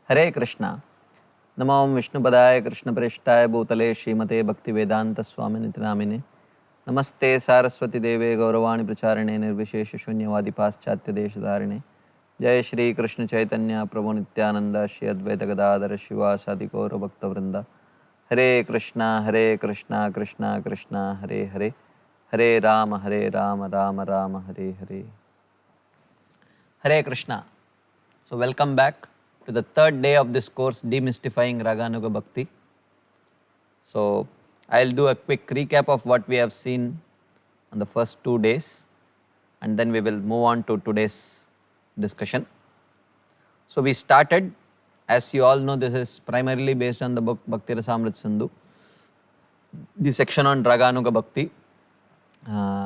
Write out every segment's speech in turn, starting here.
हरे कृष्णा। नमो विष्णुपदाय कृष्णप्रेष्ठाय भूतले श्रीमते भक्तिवेदांत स्वामिनिति नामिने। नमस्ते सारस्वती देवे गौरवाणी प्रचारिणे निर्विशेष शून्यवादी पाश्चात्य देशधारिणे। जय श्री कृष्ण चैतन्य प्रभु नित्यानंद श्री अद्वैत गदाधर शिवासादि गौर भक्तवृंद। हरे कृष्णा कृष्णा कृष्णा हरे हरे, हरे राम राम राम हरे हरे। हरे Krishna. So welcome back to the third day of this course, Demystifying Raganuga Bhakti. So I'll do a quick recap of what we have seen on the first 2 days, and then we will move on to today's discussion. So we started, as you all know, this is primarily based on the book Bhakti Rasamrit Sindhu, the section on Raganuga Bhakti.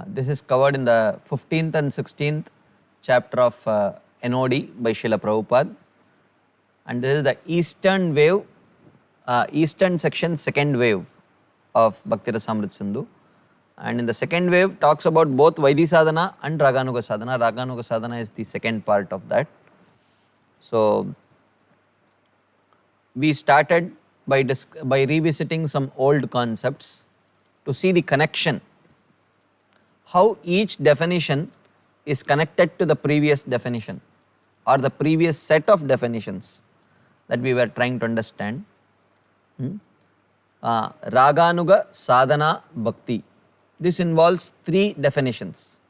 This is covered in the 15th and 16th chapter of NOD by Srila Prabhupada. And this is the eastern wave, eastern section, second wave of Bhakti Rasamrit Sindhu. And in the second wave talks about both Vaidhi Sadhana and Raganuga Sadhana. Raganuga Sadhana is the second part of that. So we started by revisiting some old concepts to see the connection, how each definition is connected to the previous definition or the previous set of definitions that we were trying to understand. Raganuga Sadhana Bhakti. This involves 3 definitions.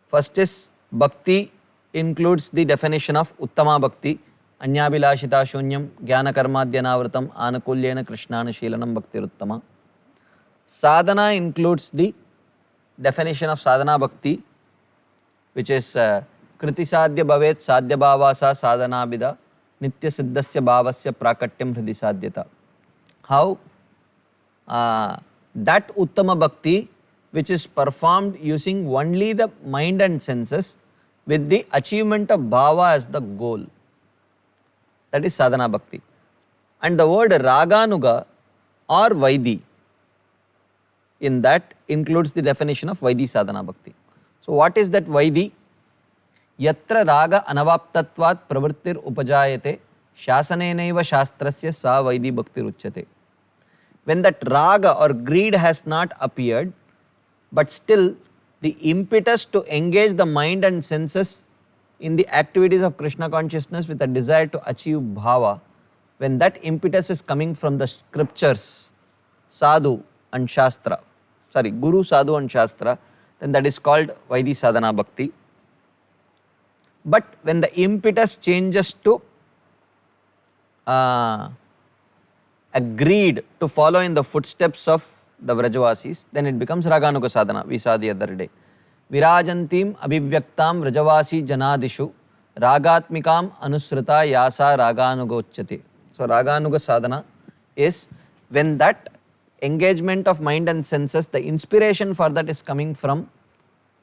First is Bhakti includes the definition of Uttama Bhakti, Anyabhilashita Shunyam, Jnana Karmadhyanavritam, Anukulyena Krishnana Sheelanam Bhakti Uttama. Sadhana includes the definition of Sadhana Bhakti, which is Kriti Sadhya Bhavet Sadhya Bhavasa Sadhana Bida Nitya Siddhasya Bhavasya Prakatyam Hridi Sadhyata. How that Uttama Bhakti, which is performed using only the mind and senses with the achievement of Bhava as the goal. That is Sadhana Bhakti. And the word Raganuga or Vaidhi in that includes the definition of Vaidhi Sadhana Bhakti. So what is that Vaidhi? Yatra raga anavaptatvat pravrittir upajayate shasanenaiva shastrasya sa Vaidhi Bhakti ruchyate. When that raga or greed has not appeared, but still the impetus to engage the mind and senses in the activities of Krishna consciousness with a desire to achieve bhava, when that impetus is coming from the scriptures, sadhu and shastra, guru, sadhu and shastra, then that is called Vaidhi Sadhana Bhakti. But when the impetus changes to agreed to follow in the footsteps of the Vrajavasis, then it becomes Raganuga Sadhana. We saw the other day. Virajantim abhivyaktam Vrajavasi janadishu ragatmikam anusrita yasa raganugochati. So Raganuga Sadhana is when that engagement of mind and senses, the inspiration for that is coming from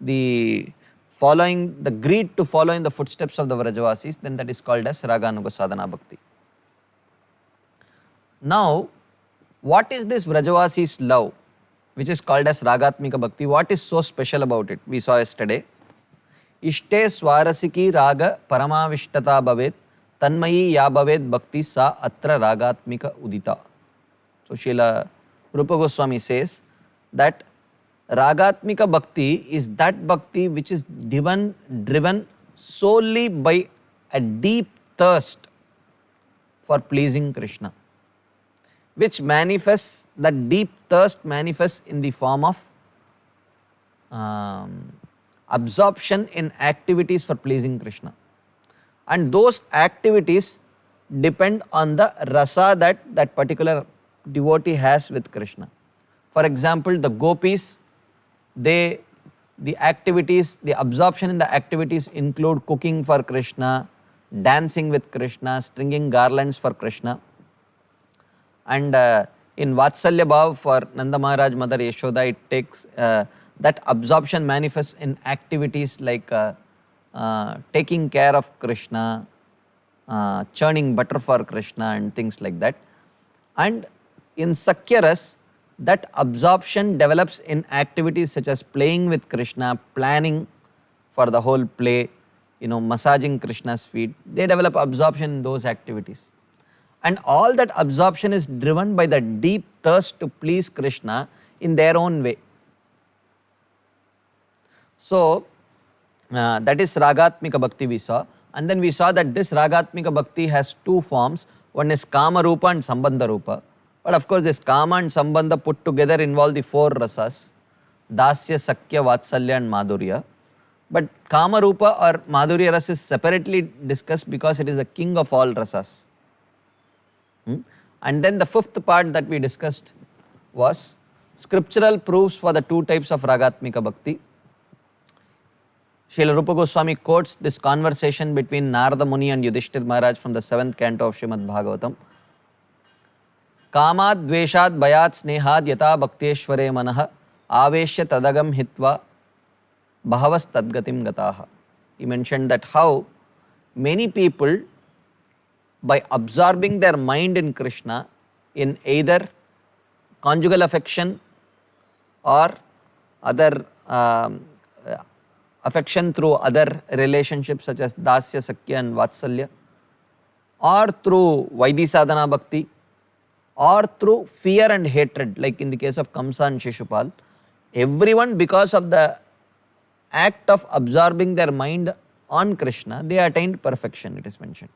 the following, the greed to follow in the footsteps of the Vrajavasis, then that is called as Raganuga Sadhana Bhakti. Now, what is this Vrajavasi's love, which is called as Ragatmika Bhakti? What is so special about it? We saw yesterday. Ishte Swarasiki Raga Paramavishtata Bhavet Tanmayi Ya Bhavet Bhakti Sa Atra Ragatmika Udita. So, Srila Rupa Goswami says that Ragatmika Bhakti is that Bhakti which is driven solely by a deep thirst for pleasing Krishna, which manifests, that deep thirst manifests in the form of absorption in activities for pleasing Krishna. And those activities depend on the rasa that that particular devotee has with Krishna. For example, the gopis, the activities, the absorption in the activities include cooking for Krishna, dancing with Krishna, stringing garlands for Krishna. And in Vatsalya Bhav for Nanda Maharaj, Mother Yashoda, it takes that absorption manifests in activities like taking care of Krishna, churning butter for Krishna and things like that. And in Sakyaras, that absorption develops in activities such as playing with Krishna, planning for the whole play, massaging Krishna's feet, they develop absorption in those activities. And all that absorption is driven by the deep thirst to please Krishna in their own way. So, that is Ragatmika Bhakti we saw. And then we saw that this Ragatmika Bhakti has two forms. One is Kama Rupa and Sambandha Rupa. But of course, this Kama and Sambandha put together involve the four rasas: Dasya, Sakya, Vatsalya and Madhurya. But Kama Rupa or Madhurya Ras is separately discussed because it is the king of all rasas. And then the fifth part that we discussed was scriptural proofs for the two types of Ragatmika Bhakti. Srila Rupa Goswami quotes this conversation between Narada Muni and Yudhishthir Maharaj from the 7th canto of Srimad Bhagavatam. Kamad dveshad bayat snehad yata bhakteshware manah aveshya tadagam hitva bahavas tadgatim gataha. He mentioned that how many people, by absorbing their mind in Krishna in either conjugal affection or other affection through other relationships such as Dasya, Sakya and Vatsalya, or through Vaidhi Sadhana Bhakti, or through fear and hatred like in the case of Kamsa and Shishupal, everyone, because of the act of absorbing their mind on Krishna, they attained perfection, it is mentioned.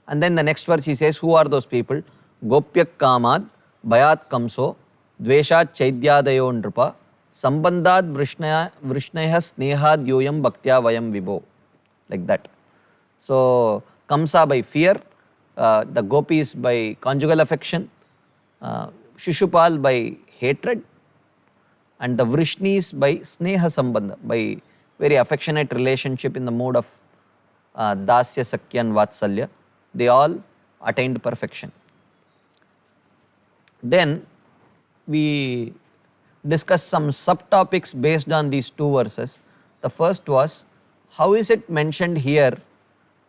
And then the next verse he says, who are those people? Gopyak Kamad, Bhayat Kamso, Dveshat Chaidyadayo Nrupa, Sambandhad Vrishnaya Snehad Yoyam Bhaktya Vayam Vibho. Like that. So, Kamsa by fear, the gopis by conjugal affection, Shishupal by hatred, and the Vrishnis by Sneha Sambandha, by very affectionate relationship in the mode of Dasya, Sakya and Vatsalya. They all attained perfection. Then we discussed some subtopics based on these two verses. The first was, how is it mentioned here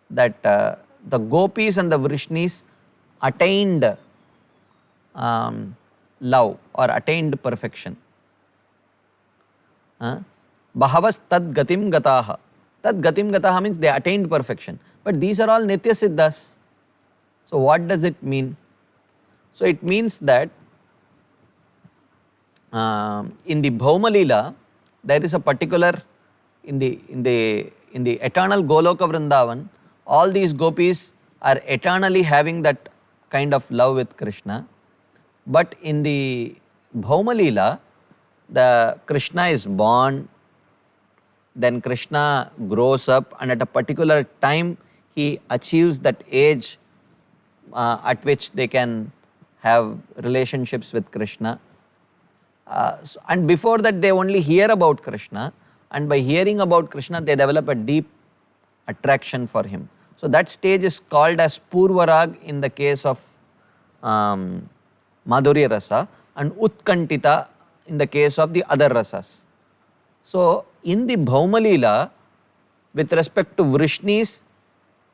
that the gopis and the Vrishnis attained love or attained perfection? Bahavas tad gatim gataha. Tad gatim gataha means they attained perfection. But these are all Nitya Siddhas. So what does it mean? So it means that in the Bhauma Leela, there is a particular, in the eternal Goloka Vrindavan, all these gopis are eternally having that kind of love with Krishna. But in the Bhauma Leela, the Krishna is born, then Krishna grows up, and at a particular time he achieves that age at which they can have relationships with Krishna. And before that they only hear about Krishna, and by hearing about Krishna they develop a deep attraction for him. So that stage is called as Purvarag in the case of Madhurya Rasa, and Utkantita in the case of the other rasas. So in the Bhauma Leela, with respect to Vrishnis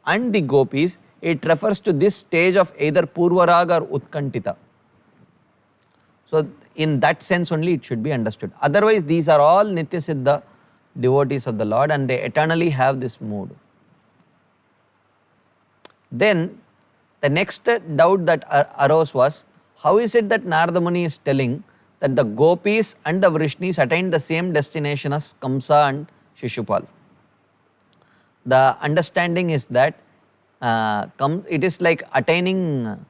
and the gopis, it refers to this stage of either Purvarag or Utkantita. So in that sense only it should be understood. Otherwise these are all Nitya Siddha devotees of the Lord and they eternally have this mood. Then the next doubt that arose was, how is it that Narada Muni is telling that the gopis and the Vrishnis attained the same destination as Kamsa and Shishupal? The understanding is that it is like attaining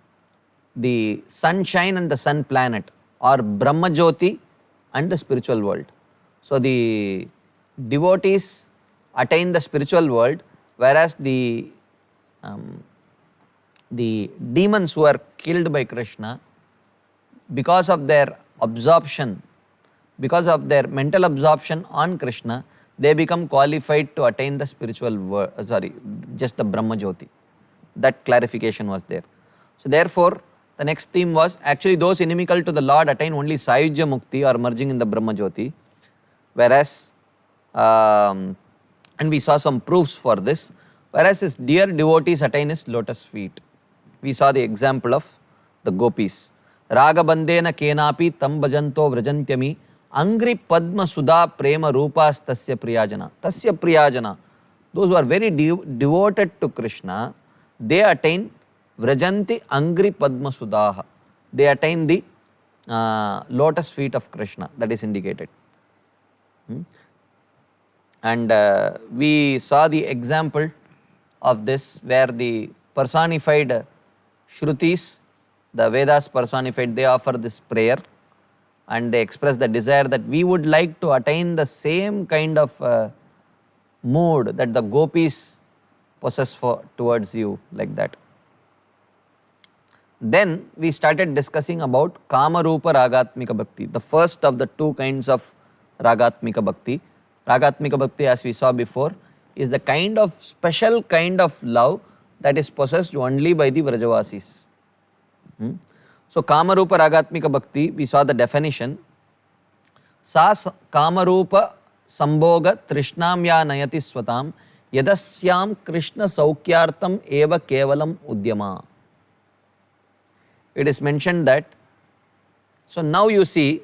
the sunshine and the sun planet, or Brahma Jyoti and the spiritual world. So the devotees attain the spiritual world, whereas the demons who are killed by Krishna, because of their absorption, because of their mental absorption on Krishna, they become qualified to attain the spiritual world, just the Brahma Jyoti. That clarification was there. So therefore, the next theme was, actually those inimical to the Lord attain only Sayujya Mukti or merging in the Brahma Jyoti, whereas, and we saw some proofs for this, whereas his dear devotees attain his lotus feet. We saw the example of the gopis. Raga bandena kenapi tam bhajanto vrajantyami angri padma sudha prema rupas tasya priyajana. Tasya priyajana. those who are very devoted to Krishna, they attain Vrajanti Angri Padma Sudaha. They attain the lotus feet of Krishna, that is indicated. And we saw the example of this where the personified Shrutis, the Vedas personified, they offer this prayer and they express the desire that we would like to attain the same kind of mood that the gopis possess towards you, like that. Then we started discussing about Kamarupa Ragatmika Bhakti, the first of the two kinds of Ragatmika Bhakti. Ragatmika Bhakti, as we saw before, is the kind of special kind of love that is possessed only by the Vrajavasis. So Kamarupa Ragatmika Bhakti, we saw the definition. Sa Kamarupa Sambhoga Trishnam ya Nayati Swatam Yadasyam Krishna Saukyartam Eva Kevalam Udyama. It is mentioned that, so now you see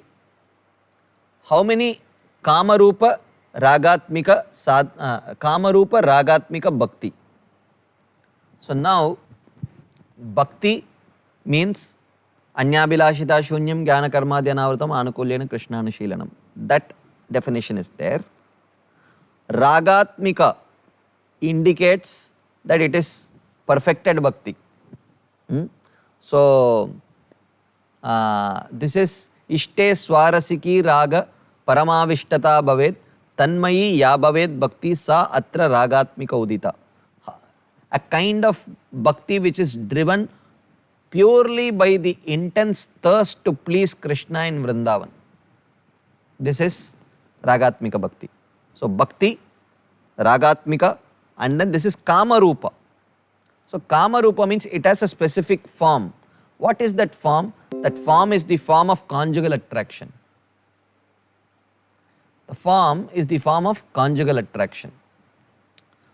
how many Kamarupa Ragatmika Bhakti. So now Bhakti means Anyabhilashita Shunyam Jnana Karma Dhyanavratam Anukulyena Krishnanushilanam. That definition is there. Ragatmika indicates that it is perfected Bhakti. So this is Ishte Swarasiki Raga Paramavishtata Bhaved Tanmayi Ya Bhaved Bhakti Sa Atra Ragatmika Udita. A kind of bhakti which is driven purely by the intense thirst to please Krishna in Vrindavan. This is Ragatmika Bhakti. So Bhakti, Ragatmika, and then this is Kamarupa. So Kamarupa means it has a specific form. What is that form? That form is the form of conjugal attraction. The form is the form of conjugal attraction.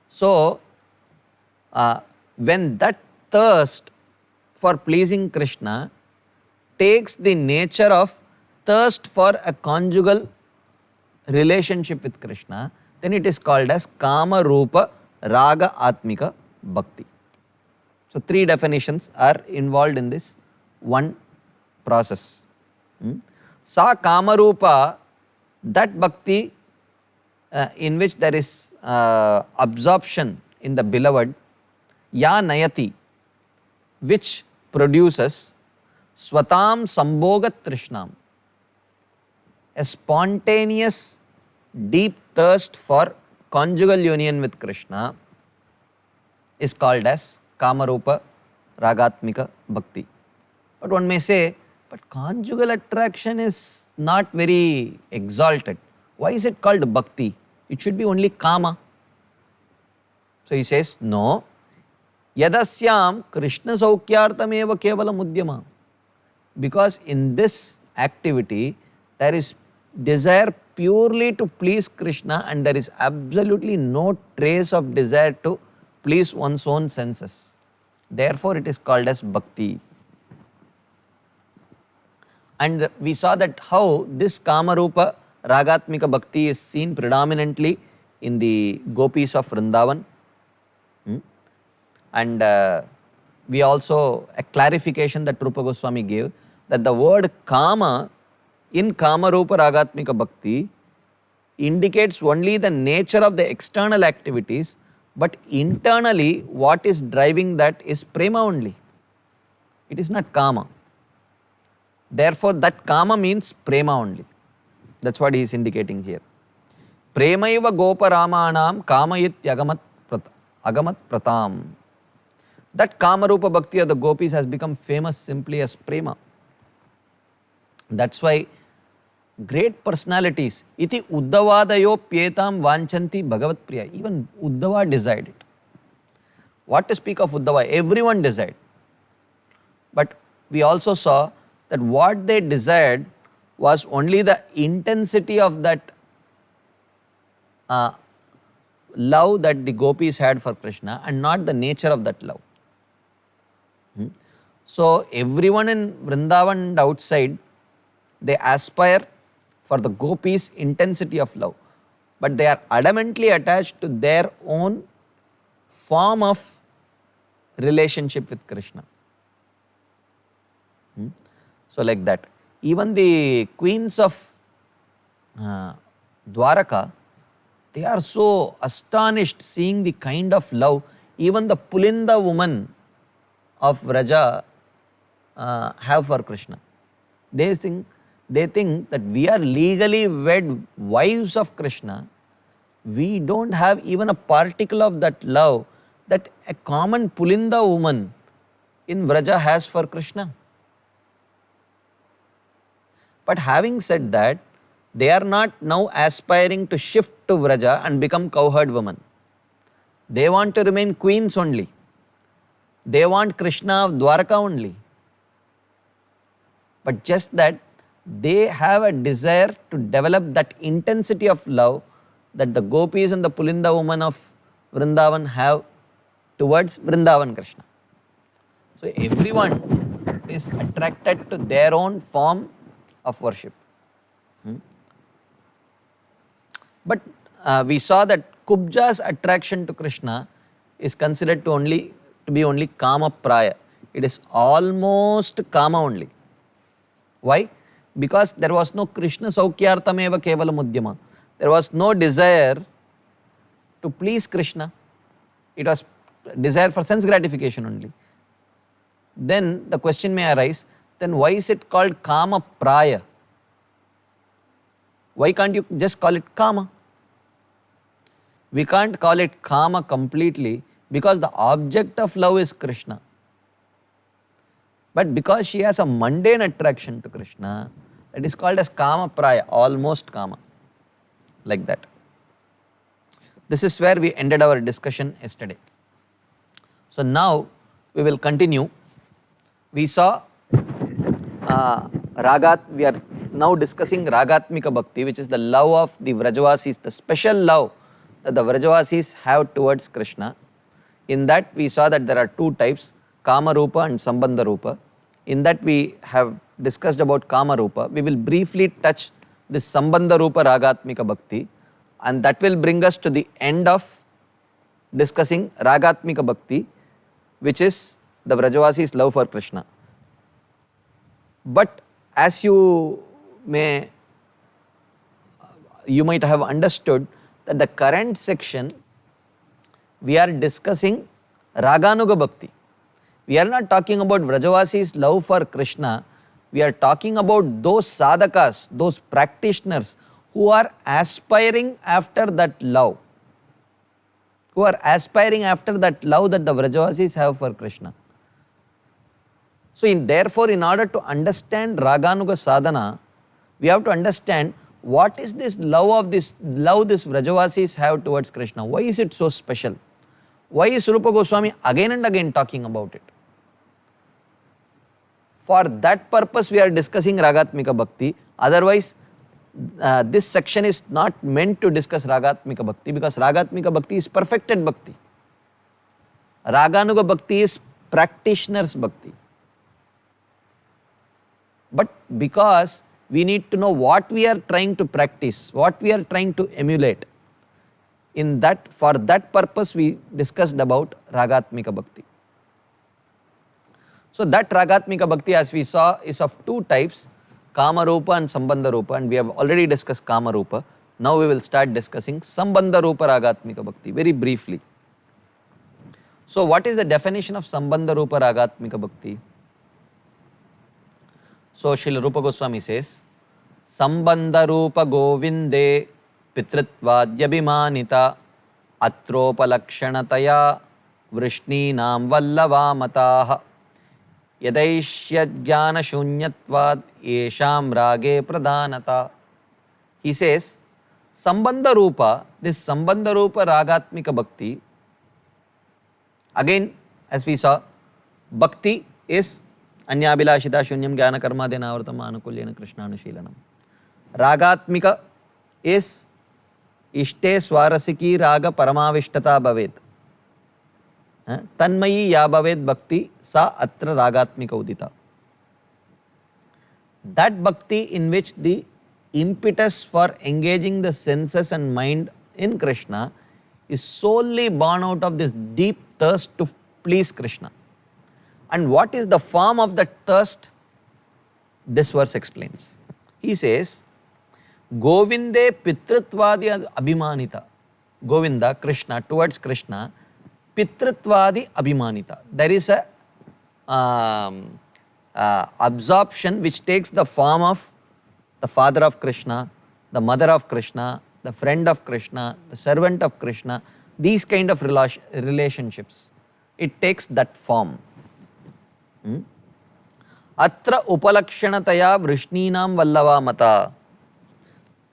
So when that thirst for pleasing Krishna takes the nature of thirst for a conjugal relationship with Krishna, then it is called as Kama Rupa Raga Atmika Bhakti. So three definitions are involved in this one process. Sa Kama Rupa, that bhakti in which there is absorption in the beloved, Ya Nayati, which produces Swatam Sambhoga Trishnam, a spontaneous deep thirst for conjugal union with Krishna, is called as Kamarupa Ragatmika Bhakti. But one may say, but conjugal attraction is not very exalted. Why is it called Bhakti? It should be only Kama. So he says, no. Yadasyam Krishna Saukyartameva Kevalam Udyama. Because in this activity, there is desire purely to please Krishna and there is absolutely no trace of desire to please one's own senses. Therefore, it is called as Bhakti. And we saw that how this Kamarupa Ragatmika Bhakti is seen predominantly in the gopis of Vrindavan. And we also, a clarification that Rupa Goswami gave, that the word Kama in Kamarupa Ragatmika Bhakti indicates only the nature of the external activities, but internally what is driving that is Prema only. It is not Kama. Therefore, that Kama means Prema only. That's what he is indicating here. Premaiva Gopa Ramanam Kamayit Agamat Pratam. That Kamarupa Bhakti of the gopis has become famous simply as Prema. That's why great personalities, iti Uddhavadayo Pyetam Vanchanti Bhagavat Priya. Even Uddhava desired it. What to speak of Uddhava? Everyone desired. But we also saw that what they desired was only the intensity of that love that the gopis had for Krishna and not the nature of that love. So everyone in Vrindavan and outside, they aspire for the gopis' intensity of love. but they are adamantly attached to their own form of relationship with Krishna. So like that. Even the queens of Dwaraka, they are so astonished seeing the kind of love even the Pulinda woman of Vraja have for Krishna. They think that we are legally wed wives of Krishna. We don't have even a particle of that love that a common Pulinda woman in Vraja has for Krishna. But having said that, they are not now aspiring to shift to Vraja and become cowherd women. They want to remain queens only. They want Krishna of Dwaraka only. But just that they have a desire to develop that intensity of love that the gopis and the Pulinda women of Vrindavan have towards Vrindavan Krishna. So everyone is attracted to their own form of worship. But we saw that Kubja's attraction to Krishna is considered to be only Kama Praya. It is almost Kama only. Why? Because there was no Krishna Saukyartameva Kevala Mudyama. There was no desire to please Krishna. It was desire for sense gratification only. Then the question may arise, then why is it called Kama Praya? Why can't you just call it Kama? We can't call it Kama completely because the object of love is Krishna. But because she has a mundane attraction to Krishna, it is called as Kama Praya, almost Kama. Like that. This is where we ended our discussion yesterday. So now we will continue. We saw we are now discussing Ragatmika Bhakti, which is the love of the Vrajavasis, the special love that the Vrajavasis have towards Krishna. In that we saw that there are two types, Kama Rupa and Sambandha Rupa. In that we have discussed about Kama Rupa. We will briefly touch this Sambandha Rupa Ragatmika Bhakti, and that will bring us to the end of discussing Ragatmika Bhakti, which is the Vrajavasis' love for Krishna. But as you might have understood that the current section we are discussing Raganuga Bhakti. We are not talking about Vrajavasis' love for Krishna. We are talking about those sadhakas, those practitioners who are aspiring after that love. Who are aspiring after that love that the Vrajavasis have for Krishna. So therefore, in order to understand Raganuga Sadhana, we have to understand what is this love this Vrajavasis have towards Krishna. Why is it so special? Why is Rupa Goswami again and again talking about it? For that purpose we are discussing Ragatmika Bhakti. Otherwise, this section is not meant to discuss Ragatmika Bhakti, because Ragatmika Bhakti is perfected Bhakti. Raganuga Bhakti is practitioner's Bhakti. But because we need to know what we are trying to practice, what we are trying to emulate, for that purpose we discussed about Ragatmika Bhakti. So that Ragatmika Bhakti, as we saw, is of two types, Kama Rupa and Sambandha Rupa, and we have already discussed Kama Rupa. Now we will start discussing Sambandha Rupa Ragatmika Bhakti very briefly. So what is the definition of Sambandha Rupa Ragatmika Bhakti? So Srila Rupa Goswami says, Sambandha Rupa Govinde Pitritvadhyabhimanita Atropalakshanataya Vrishninam Vallavamataha Yadaishya Jnana Shunyatvad Yesham Rage Pradhanata. He says, Sambandha Rupa, this Sambandha Rupa Ragatmika Bhakti, again as we saw, Bhakti is Anyabhilashita Shunyam Jnana Karma Denavartam Anukulyena Krishnanushīlanam. Ragatmika is Ishte Swarasiki Raga Paramavishtata Bhavet. Tanmayi ya bhavet bhakti sa atra ragatmika udita. That bhakti in which the impetus for engaging the senses and mind in Krishna is solely born out of this deep thirst to please Krishna. And what is the form of that thirst? This verse explains. He says, Govinde Pitritvadi Abhimanita. Govinda, Krishna, towards Krishna, Pitritvadi Abhimanita. There is a absorption which takes the form of the father of Krishna, the mother of Krishna, the friend of Krishna, the servant of Krishna, these kind of relationships. It takes that form. Atra upalakshanataya vrishninam vallava mata.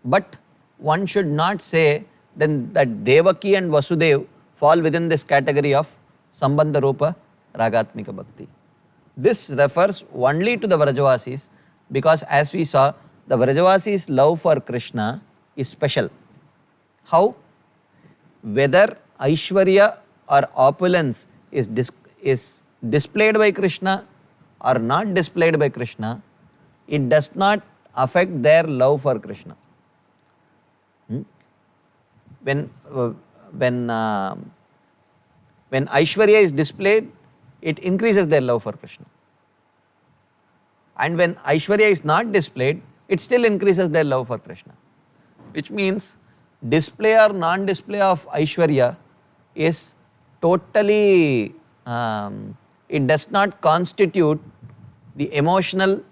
But one should not say then that Devaki and Vasudev fall within this category of Sambandha Rupa Ragatmika Bhakti. This refers only to the Vrajavasis because as we saw, the Vrajavasis' love for Krishna is special. How? Whether Aishwarya or opulence is displayed by Krishna or not displayed by Krishna, it does not affect their love for Krishna. When Aishwarya is displayed, it increases their love for Krishna. And when Aishwarya is not displayed, it still increases their love for Krishna. Which means display or non-display of Aishwarya is totally, it does not constitute the emotional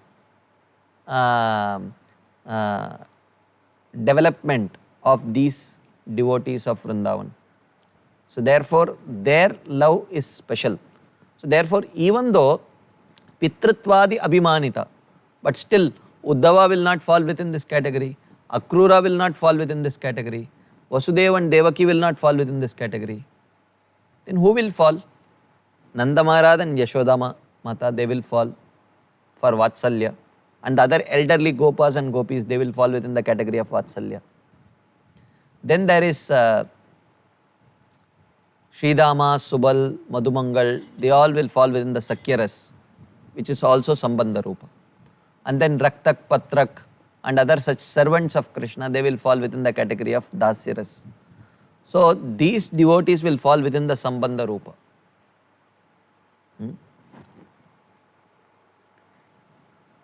development of these devotees of Vrindavan. So therefore, their love is special. So therefore, even though Pitritvadi Abhimanita, but still Uddhava will not fall within this category, Akrura will not fall within this category, Vasudeva and Devaki will not fall within this category. Then who will fall? Nanda Maharaj and Yashoda Mata, they will fall for Vatsalya. And the other elderly Gopas and Gopis, they will fall within the category of Vatsalya. Then there is Sridama, Subal, Madhumangal, they all will fall within the Sakyaras, which is also Sambandha Rupa. And then Raktak, Patrak and other such servants of Krishna, they will fall within the category of Dasyaras. So these devotees will fall within the Sambandha Rupa.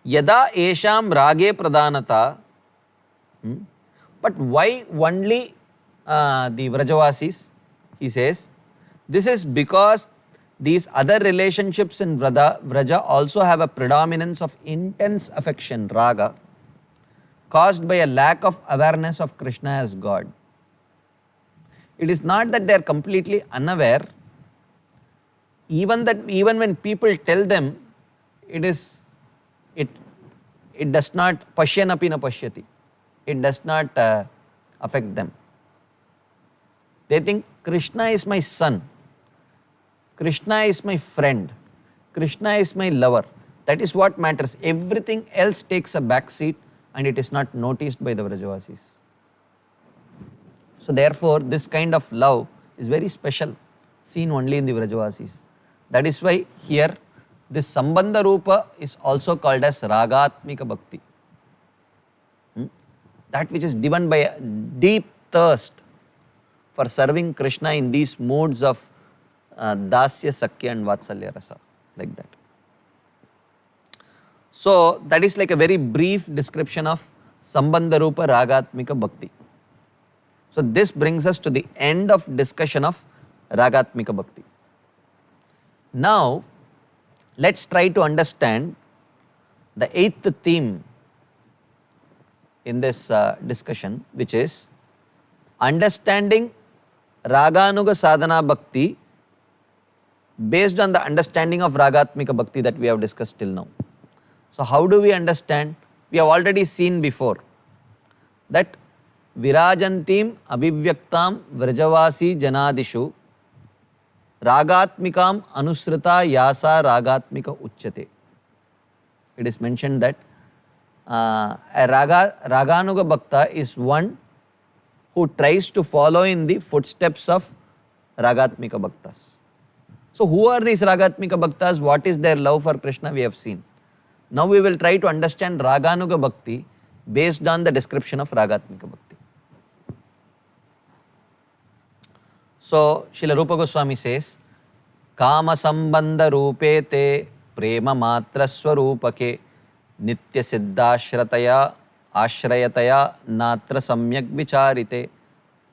Yada esham rage pradhanata. But why only the Vrajavasis? He says, this is because these other relationships in Vraja also have a predominance of intense affection, raga, caused by a lack of awareness of Krishna as God. It is not that they are completely unaware. Even when people tell them, it does not, pashyanapi na pashyati. It does not affect them. They think Krishna is my son, Krishna is my friend, Krishna is my lover. That is what matters. Everything else takes a back seat and it is not noticed by the Vrajavasis. So therefore, this kind of love is very special, seen only in the Vrajavasis. That is why here this Sambandha Rupa is also called as Ragatmika Bhakti. That which is driven by a deep thirst for serving Krishna in these modes of Dasya, Sakya and Vatsalya Rasa, like that. So that is like a very brief description of Sambandha Rupa Ragatmika Bhakti. So this brings us to the end of discussion of Ragatmika Bhakti. Now, let's try to understand the eighth theme in this discussion, which is understanding Raganuga Sadhana Bhakti based on the understanding of Ragatmika Bhakti that we have discussed till now. So how do we understand? We have already seen before that Virajantim Abhivyaktam Vrajavasi Janadishu Ragatmikam Anusrita Yasa Ragatmika Uchyate. It is mentioned that a Raganuga Bhakta is one who tries to follow in the footsteps of Ragatmika Bhaktas. So who are these Ragatmika Bhaktas? What is their love for Krishna? We have seen. Now we will try to understand Raganuga Bhakti based on the description of Ragatmika Bhakti. So, Srila Rupa Goswami says, Kama sambandha rupe te prema matra swarupake nitya siddhashrataya ashrayataya natra samyak vicharite.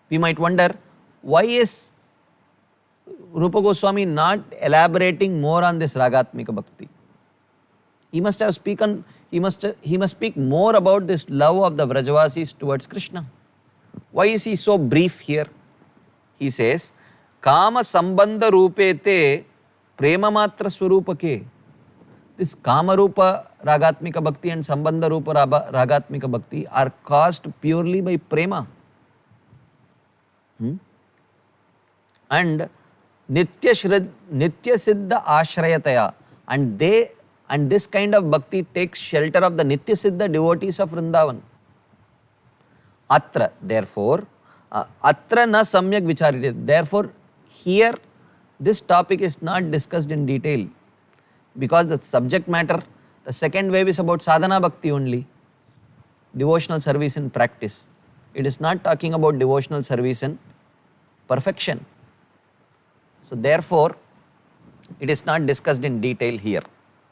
We might wonder, why is Rupa Goswami not elaborating more on this Ragatmika Bhakti? He must have spoken, he must speak more about this love of the Vrajavasis towards Krishna. Why is he so brief here? He says, Kama sambandha rupe te prema matra swarupake. This Kama Rupa Ragatmika Bhakti and Sambandha Rupa Ragatmika Bhakti are caused purely by prema. And Nitya Siddha Ashrayataya. And this kind of bhakti takes shelter of the Nitya Siddha devotees of Vrindavan. Atra, therefore, Atra na samyak vicharite. Therefore, here this topic is not discussed in detail, because the subject matter, the second wave is about sadhana bhakti only, devotional service in practice. It is not talking about devotional service in perfection. So therefore, it is not discussed in detail here.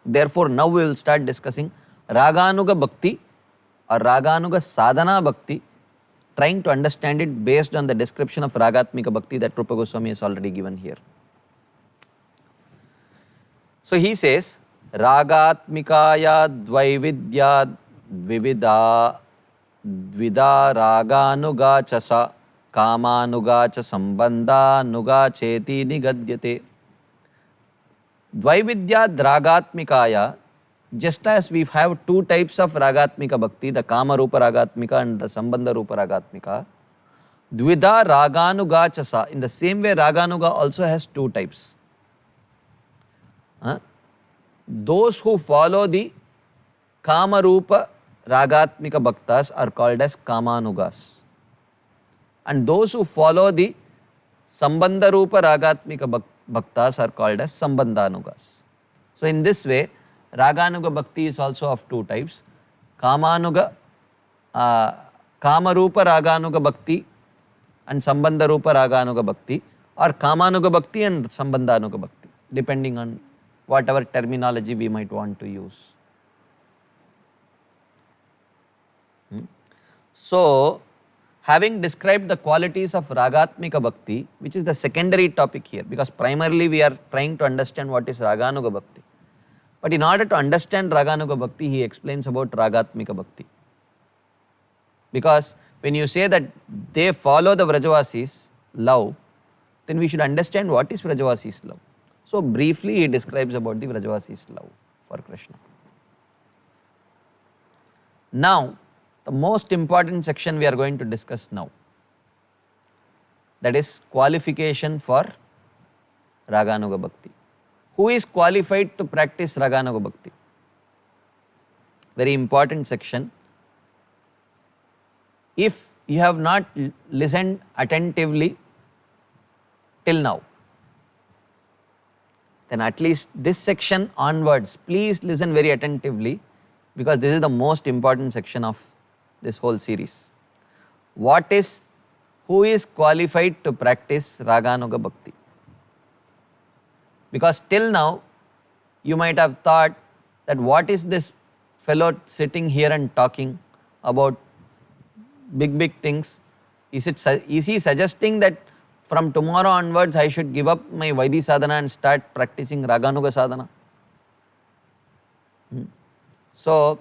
Therefore, now we will start discussing Raganuga Bhakti or Raganuga Sadhana Bhakti, trying to understand it based on the description of Ragatmika Bhakti that Rupa Goswami has already given here. So he says, Ragatmikaya dvaividya dvivida dvida raganuga chasa kamanuga cha sambandha nuga cheti nigadyate. Dvaividya Ragatmikaya, just as we have two types of Ragatmika Bhakti, the Kama Rupa Ragatmika and the Sambandha Rupa Ragatmika, Dvida Raganuga Chasa, in the same way Raganuga also has two types. Those who follow the Kama Rupa Ragatmika Bhaktas are called as Kamanugas. And those who follow the Sambandha Rupa Ragatmika Bhaktas are called as Sambandhanugas. So in this way, Raganuga Bhakti is also of two types. Kamanuga, Kama Rupa Raganuga Bhakti and Sambandha Rupa Raganuga Bhakti, or Kamanuga Bhakti and Sambandhanuga Bhakti, depending on whatever terminology we might want to use. So, having described the qualities of Ragatmika Bhakti, which is the secondary topic here, because primarily we are trying to understand what is Raganuga Bhakti. But in order to understand Raganuga Bhakti, he explains about Ragatmika Bhakti. Because when you say that they follow the Vrajavasis' love, then we should understand what is Vrajavasis' love. So briefly he describes about the Vrajavasis' love for Krishna. Now, the most important section we are going to discuss now, that is qualification for Raganuga Bhakti. Who is qualified to practice Raganuga Bhakti? Very important section. If you have not listened attentively till now, then at least this section onwards, please listen very attentively, because this is the most important section of this whole series. Who is qualified to practice Raganuga Bhakti? Because till now, you might have thought that what is this fellow sitting here and talking about big things? Is he suggesting that from tomorrow onwards I should give up my Vaidhi sadhana and start practicing Raganuga sadhana? So,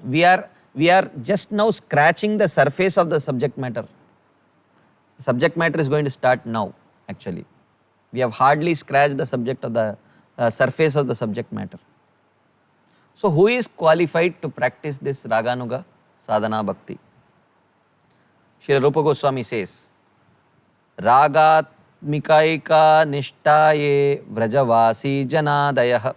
we are just now scratching the surface of the subject matter. The subject matter is going to start now, actually. We have hardly scratched the subject of the surface of the subject matter. So who is qualified to practice this Raganuga sadhana bhakti? Srila Rupa Goswami says, Ragatmikaika nishtaye vrajavasi janadayah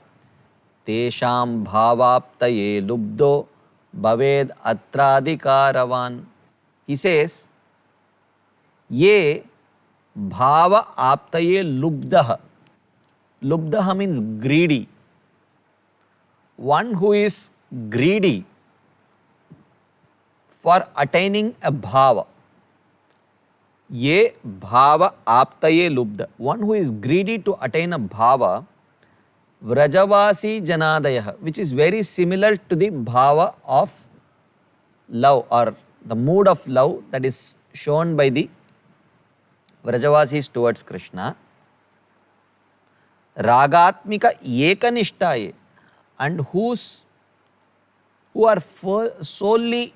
tesham bhavaptaye lubdo bhaved atradikaravan. He says, Ye bhava aptaye lubdah. Lubdah means greedy. One who is greedy, for attaining a bhava. Ye bhava aptaye lubdha. One who is greedy to attain a bhava, vrajavasi janadayah, which is very similar to the bhava of love or the mood of love that is shown by the Vrajavasis towards Krishna. Ragatmika ekanishtaye, and who are solely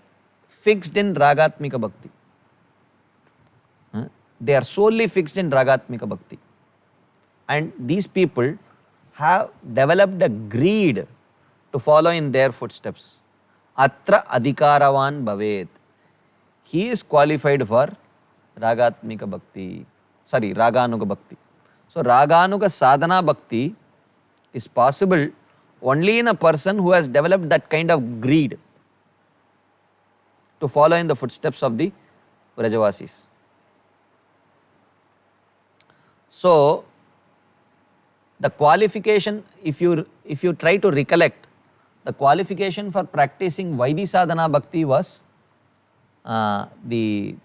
fixed in Ragatmika Bhakti. They are solely fixed in Ragatmika Bhakti. And these people have developed a greed to follow in their footsteps. Atra adhikaravan bhavet. He is qualified for Ragatmika Bhakti. Raganuga Bhakti. So Raganuga Sadhana Bhakti is possible only in a person who has developed that kind of greed to follow in the footsteps of the Vrajavasis. So the qualification, if you try to recollect, the qualification for practicing Vaidhi Sadhana Bhakti was the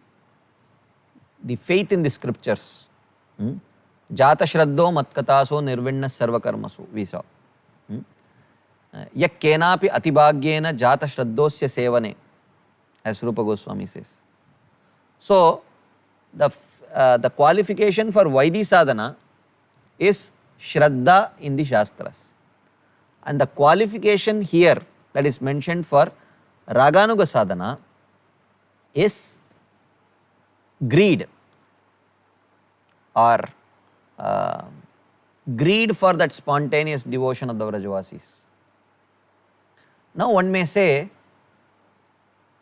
faith in the scriptures. Jata Shraddho Matkataso Nirvinna Sarvakarmasu, we saw. Yak kenapi atibhagyena Jata Shraddhosya Sevane, as Rupa Goswami says. So the qualification for Vaidhi Sadhana is Shraddha in the Shastras. And the qualification here that is mentioned for Raganuga Sadhana is greed or greed for that spontaneous devotion of the Vrajavasis. Now one may say,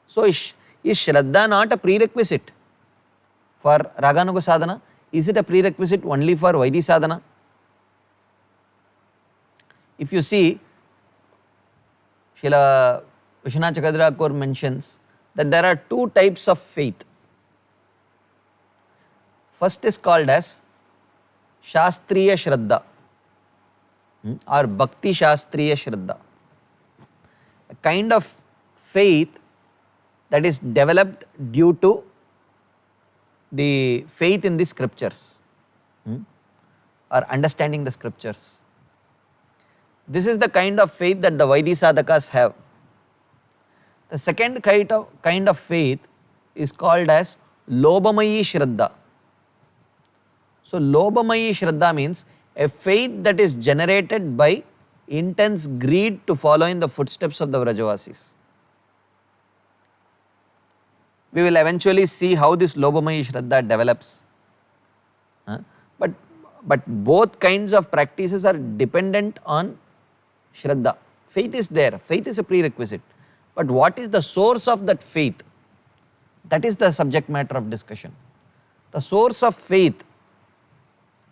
so is Shraddha not a prerequisite for Raganuga Sadhana? Is it a prerequisite only for Vaidhi Sadhana? If you see, Srila Vishwanath Chakravarti Thakur mentions that there are two types of faith. First is called as Shastriya Shraddha or Bhakti Shastriya Shraddha. A kind of faith that is developed due to the faith in the scriptures or understanding the scriptures. This is the kind of faith that the Vaidhi sadhakas have. The second kind of faith is called as Lobhamayi Shraddha. So Lobhamayi Shraddha means a faith that is generated by intense greed to follow in the footsteps of the Vrajavasis. We will eventually see how this Lobhamayi Shraddha develops. But both kinds of practices are dependent on Shraddha. Faith is there, faith is a prerequisite. But what is the source of that faith? That is the subject matter of discussion. The source of faith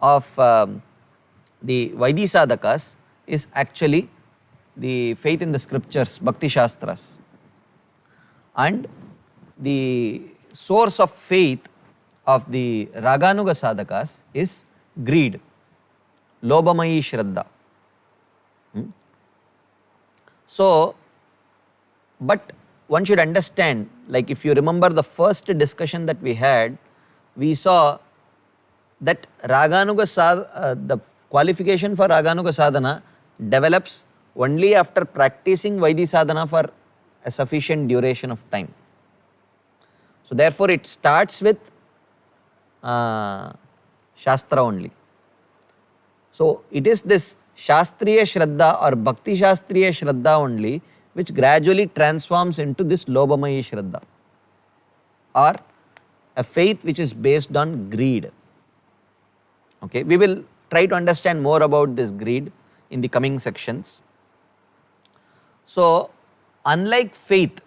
of the Vaidhi sadhakas is actually the faith in the scriptures, Bhakti Shastras. And the source of faith of the Raganuga sadhakas is greed, Lobhamayi Shraddha. So, but one should understand, like if you remember the first discussion that we had, we saw that the qualification for Raganuga sadhana develops only after practicing Vaidhi sadhana for a sufficient duration of time. So therefore it starts with Shastra only. So it is this Shastriya Shraddha or Bhakti Shastriya Shraddha only which gradually transforms into this Lobhamayi Shraddha or a faith which is based on greed. Okay, we will try to understand more about this greed in the coming sections. So, unlike faith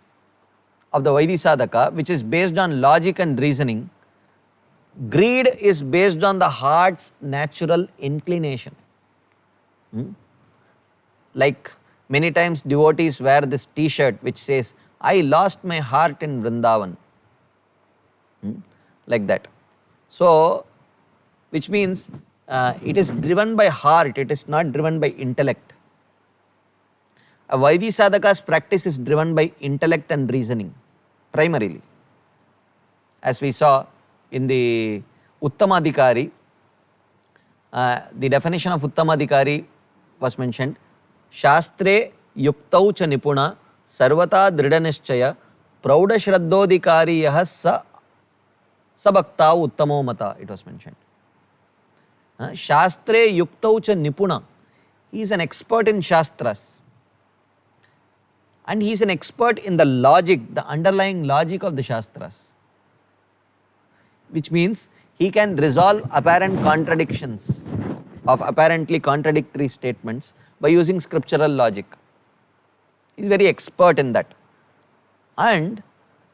of the Vaidhi sadhaka, which is based on logic and reasoning, greed is based on the heart's natural inclination. Like many times devotees wear this t-shirt which says, I lost my heart in Vrindavan. Like that. So, which means it is driven by heart, it is not driven by intellect. A Vaidhi sadhaka's practice is driven by intellect and reasoning. primarily. As we saw in the Uttamadhikari, the definition of Uttamadhikari was mentioned, Shastre yuktau cha nipuna sarvata dridanischaya prauda shraddodhikari yah sabhaktau uttamo mata, it was mentioned. Shastre yuktau cha nipuna, he is an expert in Shastras. And he is an expert in the logic, the underlying logic of the Shastras. Which means he can resolve apparent contradictions of apparently contradictory statements by using scriptural logic. He is very expert in that. And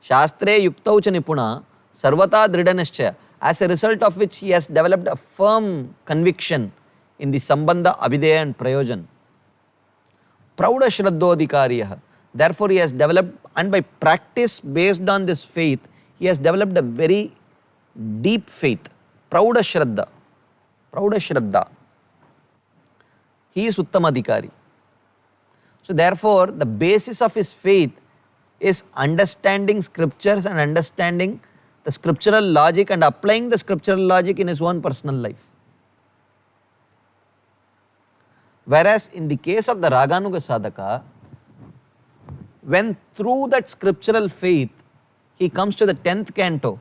Shastre yuktau cha nipuna sarvata dridanischaya, as a result of which he has developed a firm conviction in the Sambandha, Abhideya and Prayojan. Prauda shraddodhikariyah. Therefore, he has developed, and by practice based on this faith, he has developed a very deep faith. Prauda shraddha. Prauda shraddha. He is Uttamadhikari. So therefore, the basis of his faith is understanding scriptures and understanding the scriptural logic and applying the scriptural logic in his own personal life. Whereas in the case of the Raganuga Sadhaka, when through that scriptural faith he comes to the 10th canto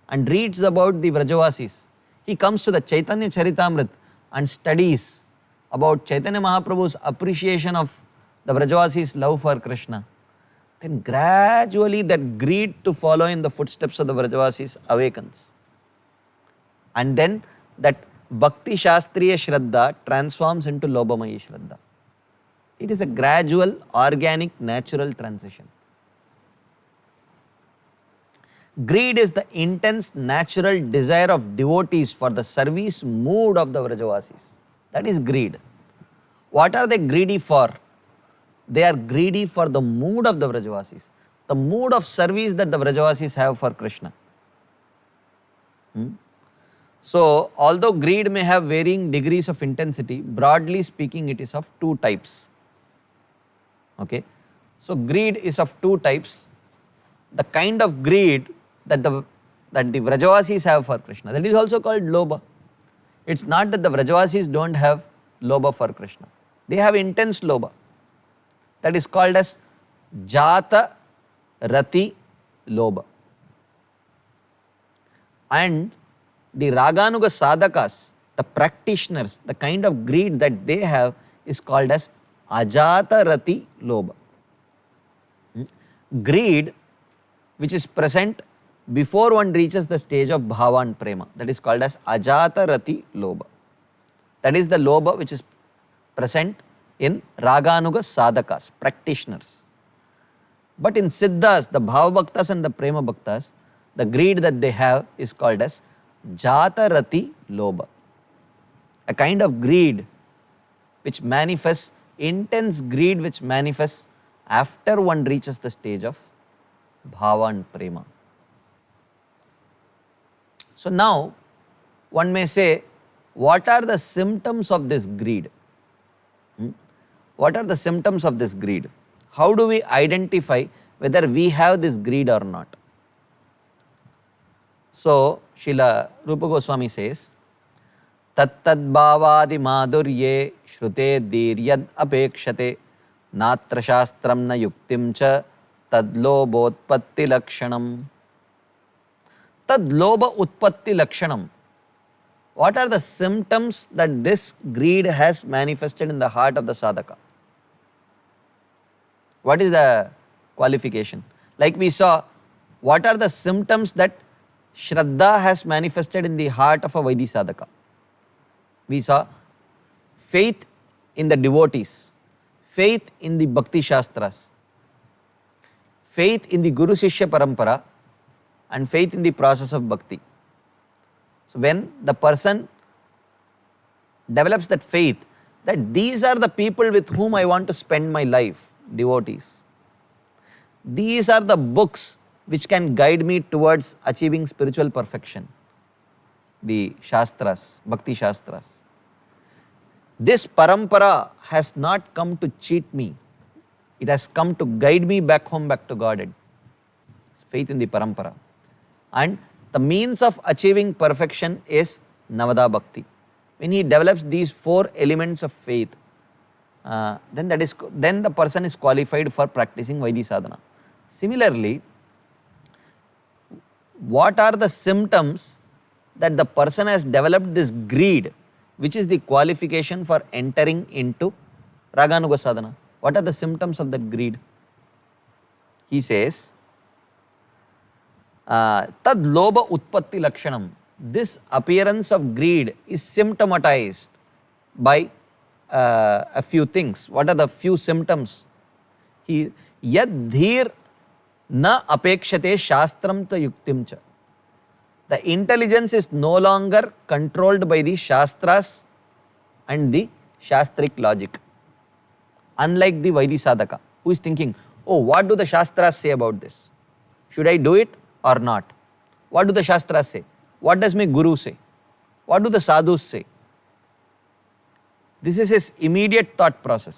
and reads about the Vrajavasis, he comes to the Chaitanya Charitamrita and studies about Chaitanya Mahaprabhu's appreciation of the Vrajavasis' love for Krishna, then gradually that greed to follow in the footsteps of the Vrajavasis awakens. And then that Bhakti Shastriya Shraddha transforms into Lobhamayi Shraddha. It is a gradual, organic, natural transition. Greed is the intense, natural desire of devotees for the service mood of the Vrajavasis. That is greed. What are they greedy for? They are greedy for the mood of the Vrajavasis, the mood of service that the Vrajavasis have for Krishna. So, although greed may have varying degrees of intensity, broadly speaking, it is of two types. Okay. So, greed is of two types. The kind of greed that the Vrajavasis have for Krishna, that is also called Lobha. It's not that the Vrajavasis don't have Lobha for Krishna. They have intense Lobha. That is called as Jata Rati Lobha. And the Raganuga Sadhakas, the practitioners, the kind of greed that they have is called as Ajata Rati Lobha. Greed which is present before one reaches the stage of Bhava and Prema, that is called as Ajata Rati Lobha. That is the Lobha which is present in Raganuga Sadhakas, practitioners. But in Siddhas, the Bhava Bhaktas and the Prema Bhaktas, the greed that they have is called as Jata Rati Lobha. A kind of greed which manifests, intense greed which manifests after one reaches the stage of Bhava and Prema. So now one may say, what are the symptoms of this greed? What are the symptoms of this greed? How do we identify whether we have this greed or not? So, Srila Rupa Goswami says, Tattad bhavadi madhurye shrute diryad apekshate natra shastram na yuktim cha tad lobha utpatti lakshanam. Tad lobha utpatti lakshanam. What are the symptoms that this greed has manifested in the heart of the sadhaka? What is the qualification? Like we saw, what are the symptoms that Shraddha has manifested in the heart of a Vaidhi sadhaka? We saw faith in the devotees, faith in the Bhakti Shastras, faith in the Guru Shishya Parampara, and faith in the process of Bhakti. So when the person develops that faith, that these are the people with whom I want to spend my life, devotees. These are the books which can guide me towards achieving spiritual perfection. The Shastras, Bhakti Shastras. This parampara has not come to cheat me. It has come to guide me back home, back to Godhead. faith in the parampara. And the means of achieving perfection is Navada Bhakti. When he develops these 4 elements of faith, then the person is qualified for practicing Vaidhi sadhana. Similarly, what are the symptoms that the person has developed this greed, which is the qualification for entering into Raganuga sadhana? What are the symptoms of that greed? He says, Tad loba utpatti lakshanam. This appearance of greed is symptomatized by a few things. What are the few symptoms? Yad dhir na apekshate shastram ta yuktim cha. The intelligence is no longer controlled by the shastras and the shastric logic. Unlike the Vaidhi sadhaka, who is thinking, oh, what do the shastras say about this? Should I do it or not? What do the shastras say? What does my guru say? What do the sadhus say? This is his immediate thought process.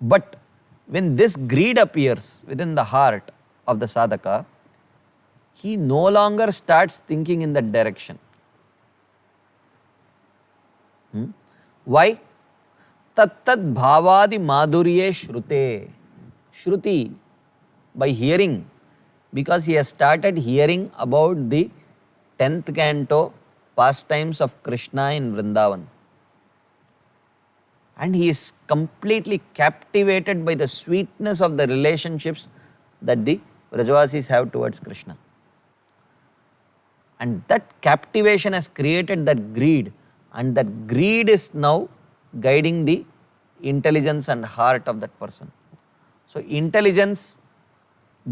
But when this greed appears within the heart of the sadhaka, he no longer starts thinking in that direction. Why? Tat bhavadi madhurye shrute. Shruti, by hearing, because he has started hearing about the 10th canto pastimes of Krishna in Vrindavan. And he is completely captivated by the sweetness of the relationships that the Vrajavasis have towards Krishna. And that captivation has created that greed, and that greed is now guiding the intelligence and heart of that person. So intelligence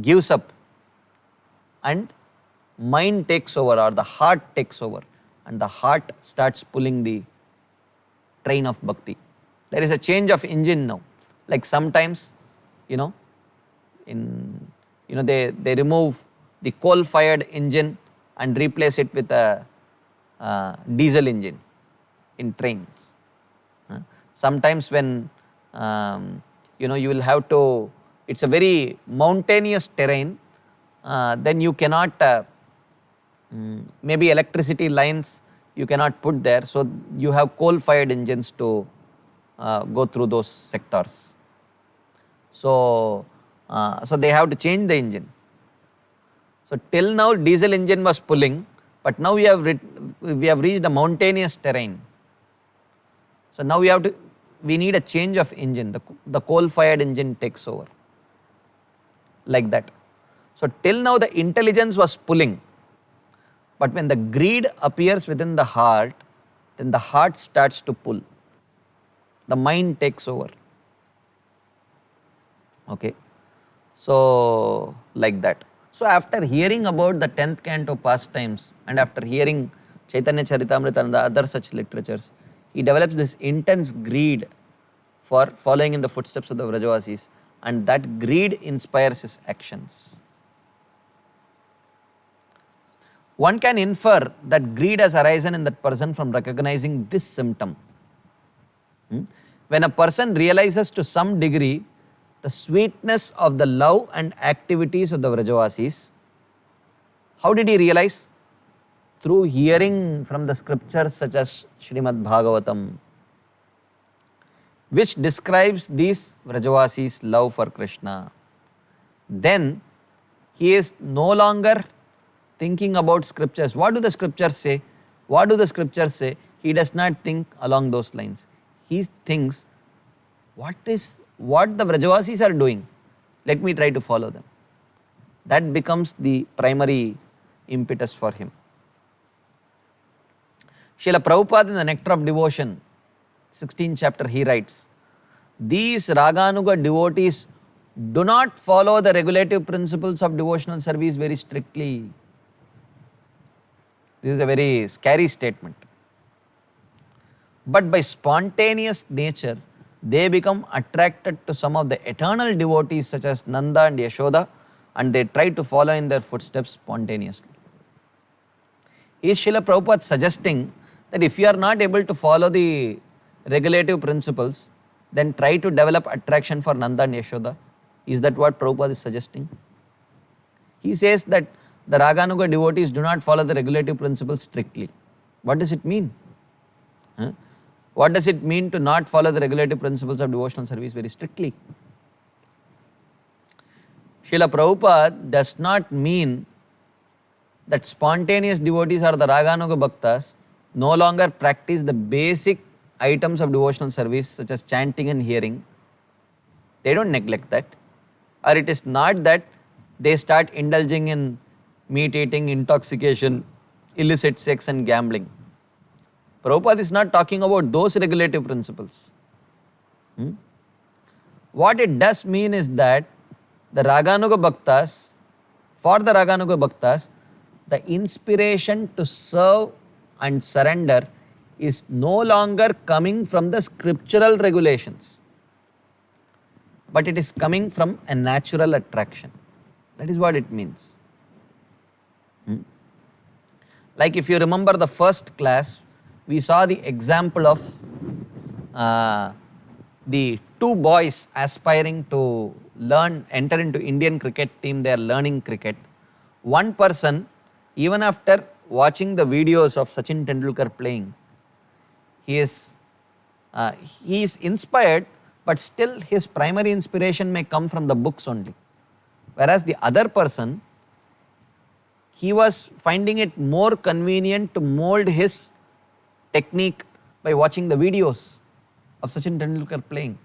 gives up and mind takes over, or the heart takes over, and the heart starts pulling the train of bhakti. There is a change of engine now. Like sometimes, they remove the coal-fired engine and replace it with a diesel engine in trains. Sometimes when you will have to, it's a very mountainous terrain, then you cannot, maybe electricity lines you cannot put there, so you have coal-fired engines to go through those sectors. So they have to change the engine. So till now diesel engine was pulling, but now we have reached a mountainous terrain. So now we need a change of engine. The coal-fired engine takes over. Like that. So till now the intelligence was pulling, but when the greed appears within the heart, then the heart starts to pull. The mind takes over. Okay. So like that. So after hearing about the 10th canto pastimes, and after hearing Chaitanya Charitamrita and the other such literatures, he develops this intense greed for following in the footsteps of the Vrajavasis, and that greed inspires his actions. One can infer that greed has arisen in that person from recognizing this symptom. When a person realizes to some degree the sweetness of the love and activities of the Vrajavasis, how did he realize? Through hearing from the scriptures such as Srimad Bhagavatam, which describes these Vrajavasis' love for Krishna. Then he is no longer thinking about scriptures. What do the scriptures say? What do the scriptures say? He does not think along those lines. He thinks, what the Vrajavasis are doing, let me try to follow them. That becomes the primary impetus for him. Srila Prabhupada in the Nectar of Devotion, 16th chapter, he writes, these Raganuga devotees do not follow the regulative principles of devotional service very strictly. This is a very scary statement. But by spontaneous nature, they become attracted to some of the eternal devotees such as Nanda and Yashoda, and they try to follow in their footsteps spontaneously. Is Srila Prabhupada suggesting that if you are not able to follow the regulative principles, then try to develop attraction for Nanda and Yashoda? Is that what Prabhupada is suggesting? He says that the Raganuga devotees do not follow the regulative principles strictly. What does it mean? Huh? What does it mean to not follow the regulative principles of devotional service very strictly? Srila Prabhupada does not mean that spontaneous devotees or the Raganuga Bhaktas no longer practice the basic items of devotional service such as chanting and hearing. They don't neglect that. Or it is not that they start indulging in meat eating, intoxication, illicit sex and gambling. Prabhupada is not talking about those regulative principles. What it does mean is that the Raganuga Bhaktas, for the Raganuga Bhaktas, the inspiration to serve and surrender is no longer coming from the scriptural regulations, but it is coming from a natural attraction. That is what it means. Like if you remember the first class, we saw the example of the two boys aspiring to enter into Indian cricket team. They are learning cricket. One person, even after watching the videos of Sachin Tendulkar playing, he is inspired, but still his primary inspiration may come from the books only. Whereas the other person, he was finding it more convenient to mold his technique by watching the videos of Sachin Tendulkar playing.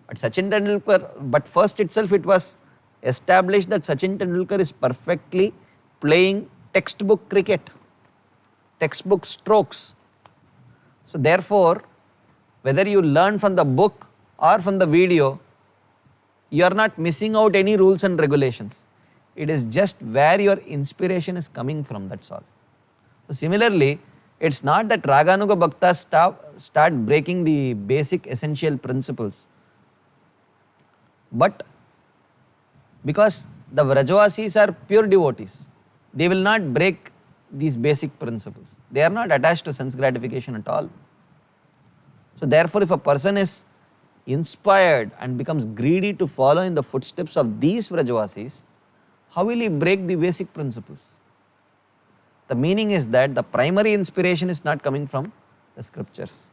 But first itself it was established that Sachin Tendulkar is perfectly playing textbook cricket, textbook strokes. So therefore, whether you learn from the book or from the video, you are not missing out any rules and regulations. It is just where your inspiration is coming from, that's all. So similarly, it's not that Raganuga Bhaktas start breaking the basic essential principles, but because the Vrajavasis are pure devotees, they will not break these basic principles. They are not attached to sense gratification at all. So therefore, if a person is inspired and becomes greedy to follow in the footsteps of these Vrajavasis, how will he break the basic principles? The meaning is that the primary inspiration is not coming from the scriptures.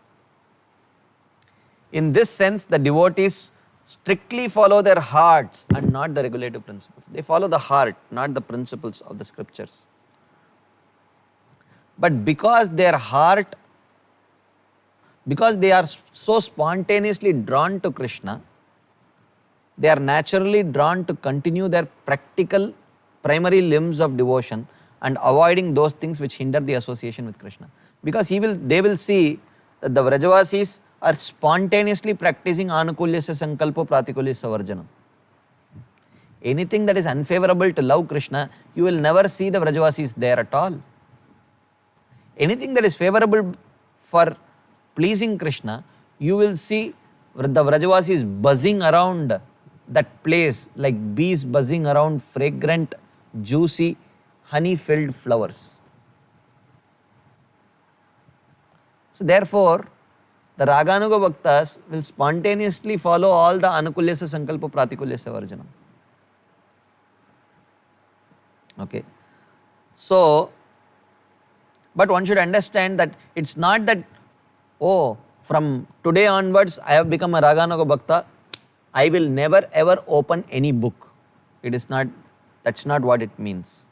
In this sense, the devotees strictly follow their hearts and not the regulative principles. They follow the heart, not the principles of the scriptures. But because their heart, because they are so spontaneously drawn to Krishna, they are naturally drawn to continue their practical primary limbs of devotion and avoiding those things which hinder the association with Krishna. Because they will see that the Vrajavasis are spontaneously practicing Anukulyasya Sankalpa Pratikulyasya Varjanam. Anything that is unfavorable to love Krishna, you will never see the Vrajavasis there at all. Anything that is favorable for pleasing Krishna, you will see the Vrajavasis buzzing around that place like bees buzzing around fragrant, juicy, honey-filled flowers. So therefore, the Raganuga Bhaktas will spontaneously follow all the Anukulyasya Sankalpa Pratikulyasya Varjanam. Okay. So, but one should understand that it's not that, oh, from today onwards I have become a Raganuga Bhakta, I will never ever open any book. It is not, that's not what it means.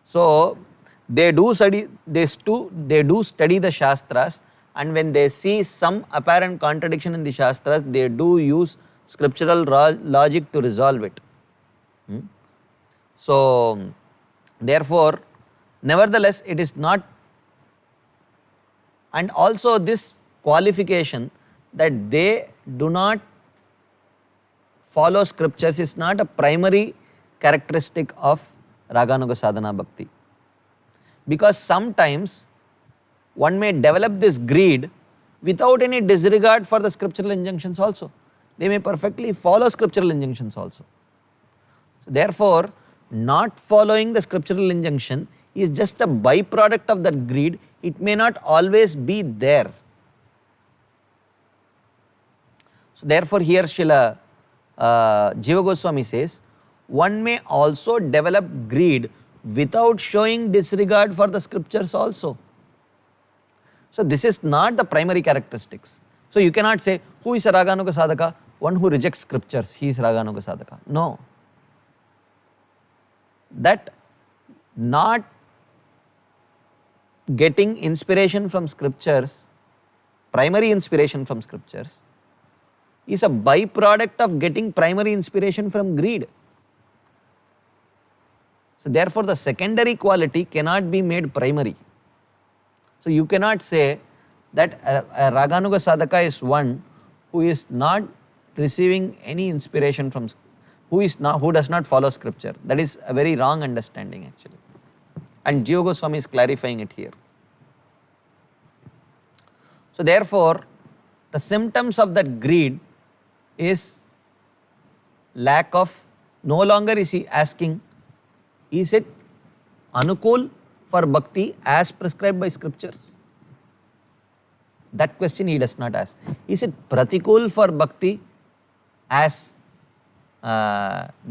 So, they do study the Shastras, and when they see some apparent contradiction in the Shastras, they do use scriptural logic to resolve it. So, therefore, nevertheless, it is not, and also this qualification that they do not follow scriptures is not a primary characteristic of Raganuga Sadhana Bhakti. Because sometimes one may develop this greed without any disregard for the scriptural injunctions also. They may perfectly follow scriptural injunctions also. So therefore, not following the scriptural injunction is just a byproduct of that greed. It may not always be there. So therefore, here Srila Jiva Goswami says, one may also develop greed without showing disregard for the scriptures also. So this is not the primary characteristics. So you cannot say, who is a Raganuga Sadhaka? One who rejects scriptures, he is Raganuga Sadhaka. No. That not getting inspiration from scriptures, primary inspiration from scriptures, is a byproduct of getting primary inspiration from greed. So therefore the secondary quality cannot be made primary. So you cannot say that a Raganuga Sadhaka is one who is not receiving any inspiration from, who does not follow scripture. That is a very wrong understanding actually. And Jiva Goswami is clarifying it here. So therefore, the symptoms of that greed is lack of, no longer is he asking, is it anukul for bhakti as prescribed by scriptures? That question he does not ask. Is it pratikul for bhakti as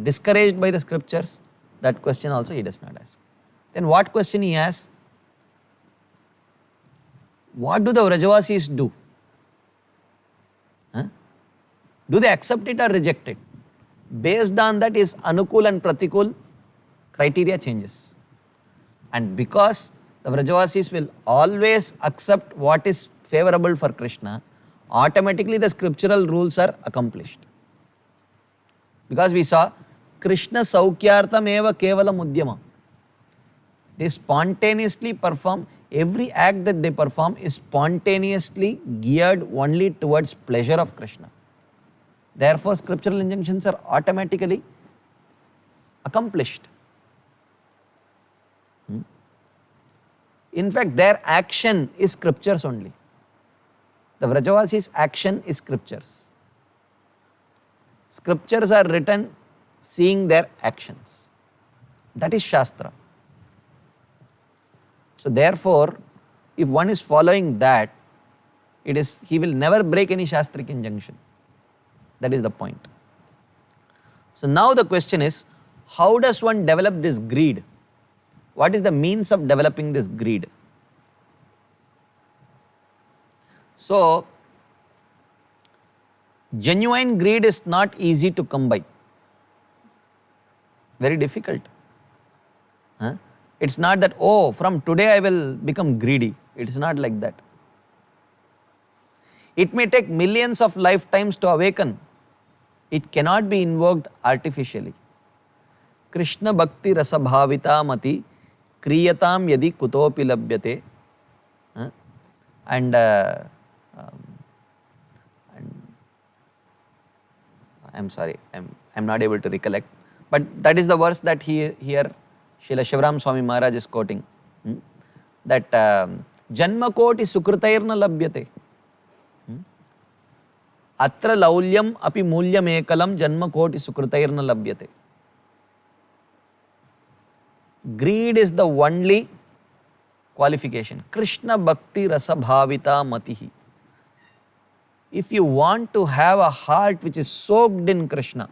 discouraged by the scriptures? That question also he does not ask. Then what question he asks? What do the Vrajavasis do? Do they accept it or reject it? Based on that is anukul and pratikul criteria changes. And because the Vrajavasis will always accept what is favorable for Krishna, automatically the scriptural rules are accomplished. Because we saw Krishna Saukyartham eva kevalam udyama. They spontaneously perform, every act that they perform is spontaneously geared only towards pleasure of Krishna. Therefore, scriptural injunctions are automatically accomplished. In fact, their action is scriptures only. The Vrajavasis' action is scriptures. Scriptures are written seeing their actions. That is Shastra. So therefore, if one is following that, he will never break any Shastric injunction. That is the point. So now the question is, how does one develop this greed? What is the means of developing this greed? So, genuine greed is not easy to come by. Very difficult. It's not that, oh, from today I will become greedy. It's not like that. It may take millions of lifetimes to awaken. It cannot be invoked artificially. Krishna bhakti rasa bhavita mati kriyatam yadi kutopi labhyate. And I'm sorry, I'm not able to recollect. But that is the verse that here Srila Shivaram Swami Maharaj is quoting. That janma koti sukritairna labhyate. Atra laulyam api mulyam ekalam janma koti sukritairna labhyate. Greed is the only qualification. Krishna bhakti rasa bhavita matihi. If you want to have a heart which is soaked in Krishna,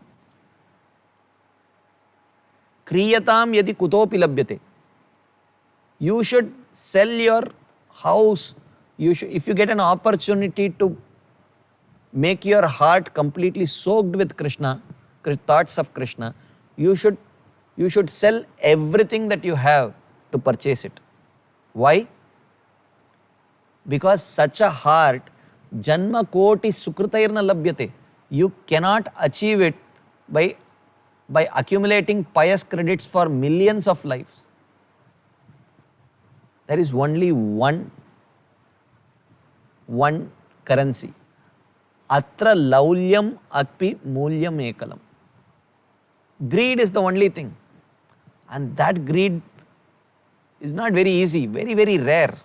kriyatam yadi kutopi labhyate. You should sell your house. If you get an opportunity to make your heart completely soaked with Krishna, thoughts of Krishna, you should sell everything that you have to purchase it. Why? Because such a heart, janma koti sukritairna labhyate. You cannot achieve it by accumulating pious credits for millions of lives. There is only one currency. Atra laulyam api mulyam ekalam. Greed is the only thing. And that greed is not very easy, very, very rare.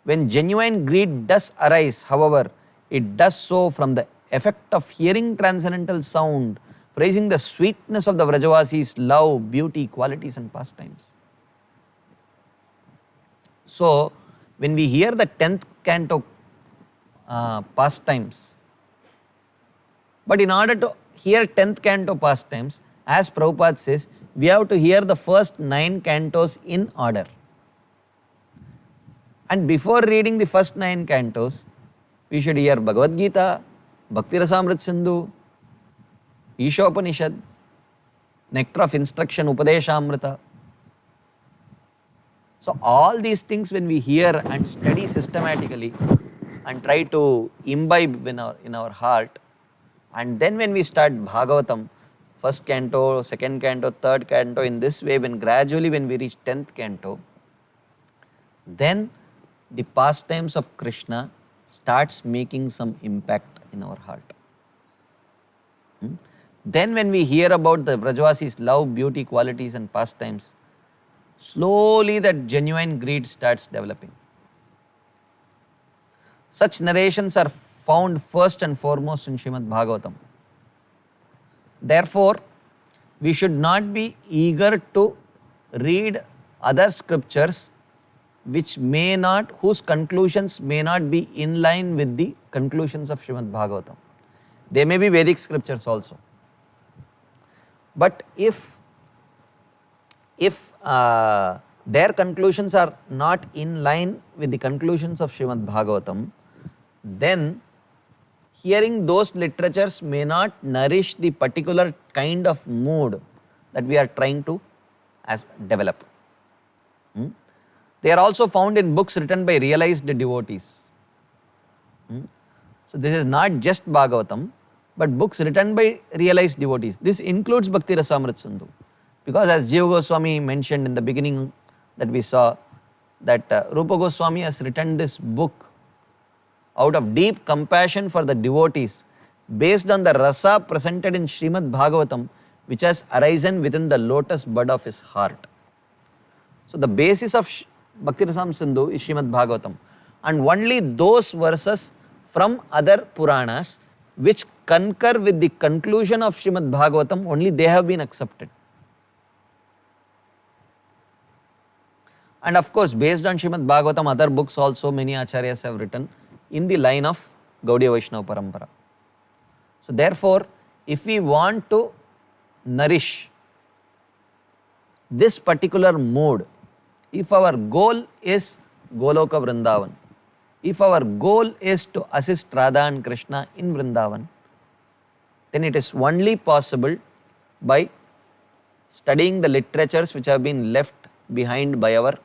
When genuine greed does arise, however, it does so from the effect of hearing transcendental sound, praising the sweetness of the Vrajavasis' love, beauty, qualities and pastimes. So, when we hear the 10th canto pastimes, but in order to hear 10th canto pastimes, as Prabhupada says, we have to hear the first 9 cantos in order. And before reading the first 9 cantos, we should hear Bhagavad Gita, Bhakti Rasamrit Sindhu, Ishopanishad, Nectar of Instruction, Upadeshamrita. So all these things when we hear and study systematically and try to imbibe in our heart, and then when we start Bhagavatam, first canto, second canto, third canto, in this way, when gradually when we reach 10th canto, then the pastimes of Krishna starts making some impact in our heart. Then when we hear about the Vrajavasis' love, beauty, qualities and pastimes, slowly that genuine greed starts developing. Such narrations are found first and foremost in Srimad Bhagavatam. Therefore, we should not be eager to read other scriptures whose conclusions may not be in line with the conclusions of Srimad Bhagavatam. They may be Vedic scriptures also. But if their conclusions are not in line with the conclusions of Srimad Bhagavatam, then hearing those literatures may not nourish the particular kind of mood that we are trying to develop. They are also found in books written by realized devotees. So this is not just Bhagavatam, but books written by realized devotees. This includes Bhakti Rasamrit Sindhu. Because as Jiva Goswami mentioned in the beginning that we saw, that Rupa Goswami has written this book out of deep compassion for the devotees based on the rasa presented in Srimad Bhagavatam, which has arisen within the lotus bud of his heart. So the basis of Bhakti Rasamrit Sindhu is Srimad Bhagavatam, and only those verses from other Puranas which concur with the conclusion of Srimad Bhagavatam, only they have been accepted. And of course, based on Srimad Bhagavatam, other books also many acharyas have written in the line of Gaudiya Vaishnava Parampara. So therefore, if we want to nourish this particular mood, if our goal is Goloka Vrindavan, if our goal is to assist Radha and Krishna in Vrindavan, then it is only possible by studying the literatures which have been left behind by our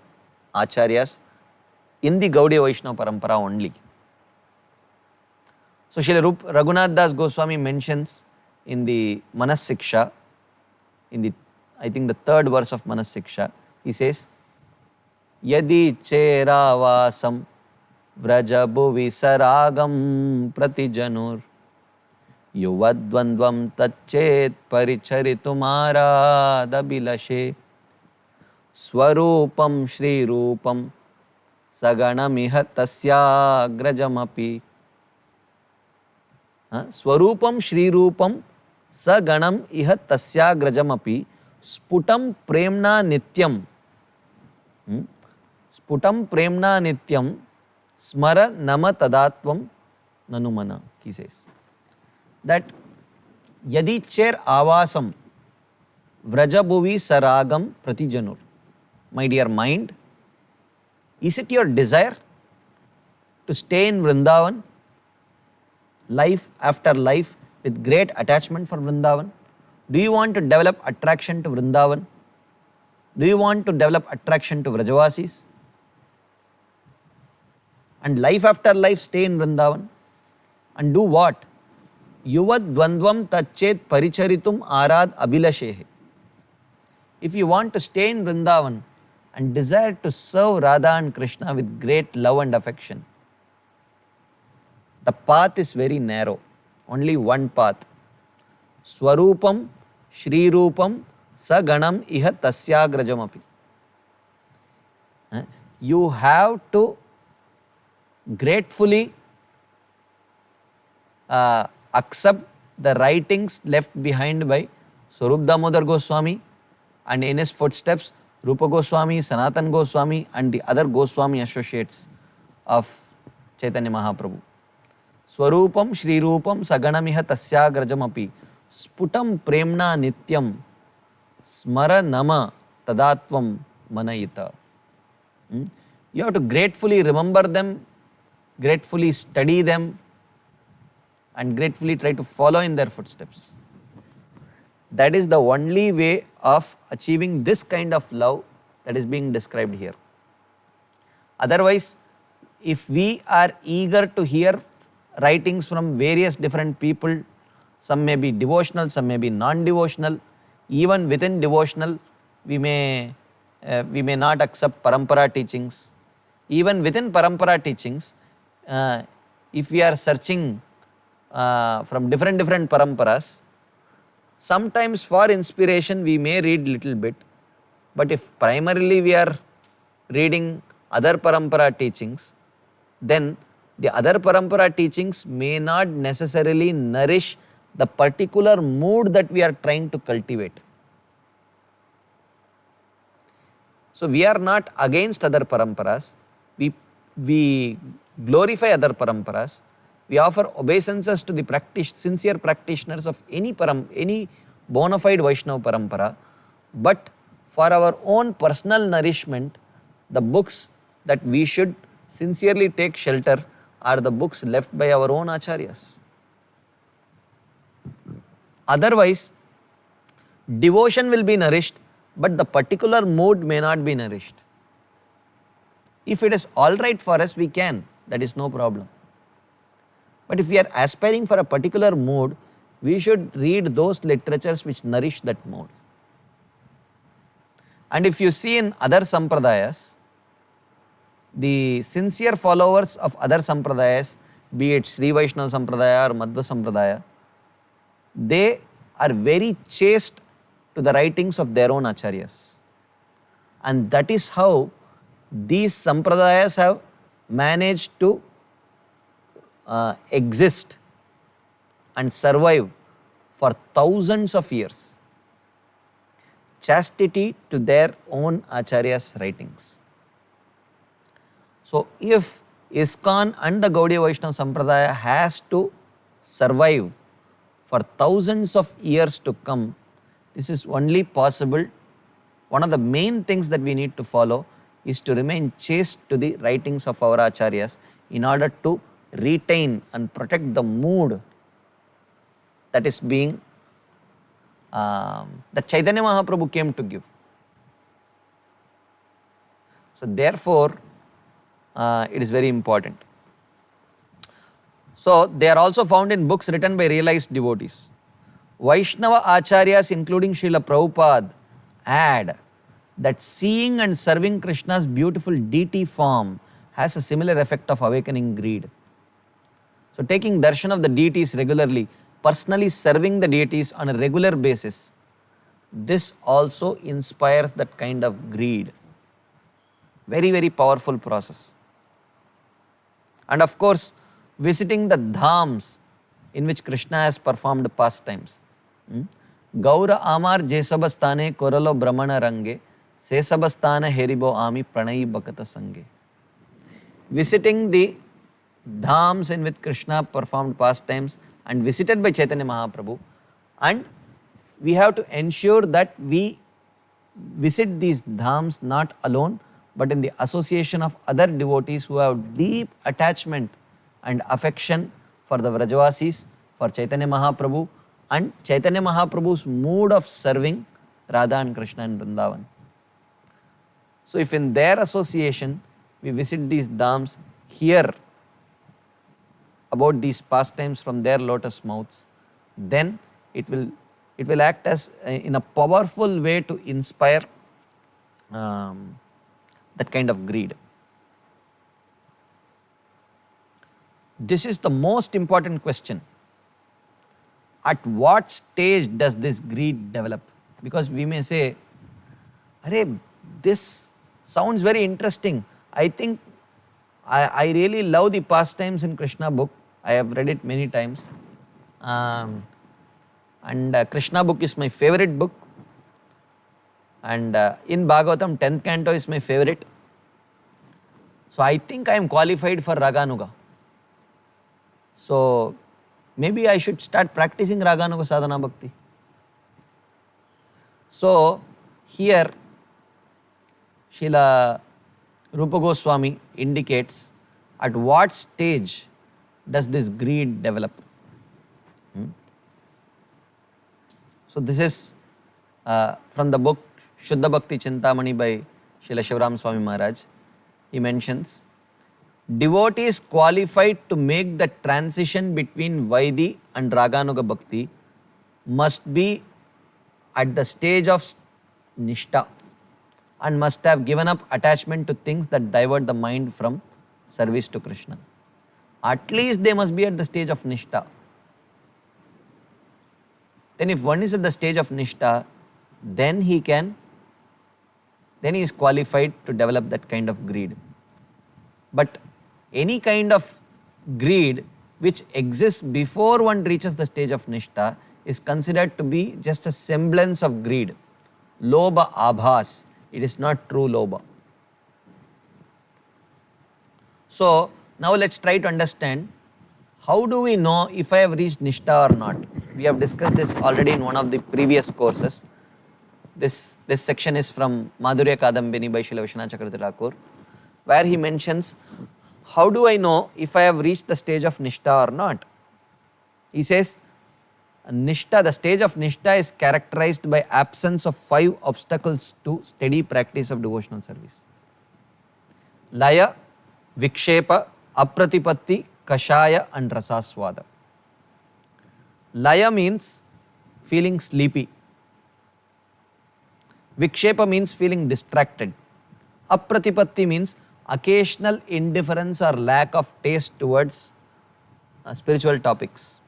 acharyas in the Gaudiya Vaishnava Parampara only. So Srila Raghunath Das Goswami mentions in the Manas Siksha, in the, I think the 3rd verse of Manas Siksha, he says, Yadi cheravasam vrajabhuvi saragam pratijanur yuvadvandvam tachet paricharitumāradabhilashe swarupam shri rupam saganamiha tasyagrajamapi. Swarupam Shri Rupam Saganam Iha Tasyagrajamapi Sputam Premna Nityam. Sputam Premna Nityam Smara Nama Tadatvam Nanumana, he says. That Yadi Cher Avasam Vrajabhuvi Saragam Pratijanur. My dear mind, is it your desire to stay in Vrindavan life after life with great attachment for Vrindavan? Do you want to develop attraction to Vrindavan? Do you want to develop attraction to Vrajavasis? And life after life stay in Vrindavan? And do what? Yuvad dvandvam tachet paricharitum arad abhilashehe. If you want to stay in Vrindavan and desire to serve Radha and Krishna with great love and affection, the path is very narrow, only one path. Swarupam Shri Rupam Saganam Iha Tasyagrajamapi. You have to gratefully accept the writings left behind by Swarup Damodar Goswami, and in his footsteps Rupa Goswami, Sanatan Goswami and the other Goswami associates of Chaitanya Mahaprabhu. Swarupam Shri Rupam Saganamiha Tasyagrajamapi sputam premna nityam smara nama tadatvam manayita. You have to gratefully remember them, gratefully study them, and gratefully try to follow in their footsteps. That is the only way of achieving this kind of love that is being described here. Otherwise, if we are eager to hear writings from various different people, some may be devotional, some may be non-devotional, even within devotional, we may not accept parampara teachings. Even within parampara teachings, if we are searching from different paramparas, sometimes for inspiration we may read little bit, but if primarily we are reading other parampara teachings, then the other parampara teachings may not necessarily nourish the particular mood that we are trying to cultivate. So we are not against other paramparas, we glorify other paramparas, we offer obeisances to the sincere practitioners of any bona fide Vaishnava parampara, but for our own personal nourishment, the books that we should sincerely take shelter are the books left by our own acharyas. Otherwise, devotion will be nourished, but the particular mood may not be nourished. If it is all right for us, we can, that is no problem. But if we are aspiring for a particular mood, we should read those literatures which nourish that mood. And if you see in other sampradayas, the sincere followers of other sampradayas, be it Sri Vaishnava Sampradaya or Madhva Sampradaya, they are very chaste to the writings of their own acharyas. And that is how these sampradayas have managed to exist and survive for thousands of years. Chastity to their own acharyas' writings. So if ISKCON and the Gaudiya Vaishnava Sampradaya has to survive for thousands of years to come, this is only possible. One of the main things that we need to follow is to remain chaste to the writings of our acharyas in order to retain and protect the mood that is being, that Chaitanya Mahaprabhu came to give. So therefore, it is very important. So they are also found in books written by realized devotees. Vaishnava acharyas including Srila Prabhupada add that seeing and serving Krishna's beautiful deity form has a similar effect of awakening greed. So taking darshan of the deities regularly, personally serving the deities on a regular basis, this also inspires that kind of greed. Very, very powerful process. And of course, visiting the dhams in which Krishna has performed pastimes. Gaura Amar Jesabastane Koralo Brahmana Range, Sesabastana Heribo Ami Pranayi Bhakata Sange. Visiting the dhams in which Krishna performed pastimes and visited by Chaitanya Mahaprabhu, and we have to ensure that we visit these dhams not alone but in the association of other devotees who have deep attachment and affection for the Vrajavasis, for Chaitanya Mahaprabhu and Chaitanya Mahaprabhu's mood of serving Radha and Krishna in Vrindavan. So if in their association we visit these dhams, hear about these pastimes from their lotus mouths, then it will act as in a powerful way to inspire that kind of greed. This is the most important question. At what stage does this greed develop? Because we may say, "Arey, this sounds very interesting. I think I really love the pastimes in Krishna book. I have read it many times. And Krishna book is my favorite book. And in Bhagavatam, 10th canto is my favorite. So I think I am qualified for Raganuga. So maybe I should start practicing Raganuga Sadhana Bhakti. So here Srila Rupa Goswami indicates at what stage does this greed develop. So this is from the book Shuddha Bhakti Chintamani by Srila Shivaram Swami Maharaj. He mentions, devotees qualified to make the transition between Vaidhi and Raganuga Bhakti must be at the stage of Nishta and must have given up attachment to things that divert the mind from service to Krishna. At least they must be at the stage of Nishta. Then if one is at the stage of Nishta, then he is qualified to develop that kind of greed. But any kind of greed which exists before one reaches the stage of Nishta is considered to be just a semblance of greed. Lobha abhas, it is not true lobha. So now let's try to understand, how do we know if I have reached Nishta or not? We have discussed this already in one of the previous courses. This section is from Madhurya Kadambini by Srila Vishwanath Chakravarti Thakur, where he mentions, how do I know if I have reached the stage of Nishta or not? He says, Nishta, the stage of Nishta is characterized by absence of 5 obstacles to steady practice of devotional service. Laya, Vikshepa, Apratipatti, Kashaya and Rasaswada. Laya means feeling sleepy. Vikshepa means feeling distracted. Apratipatti means occasional indifference or lack of taste towards spiritual topics.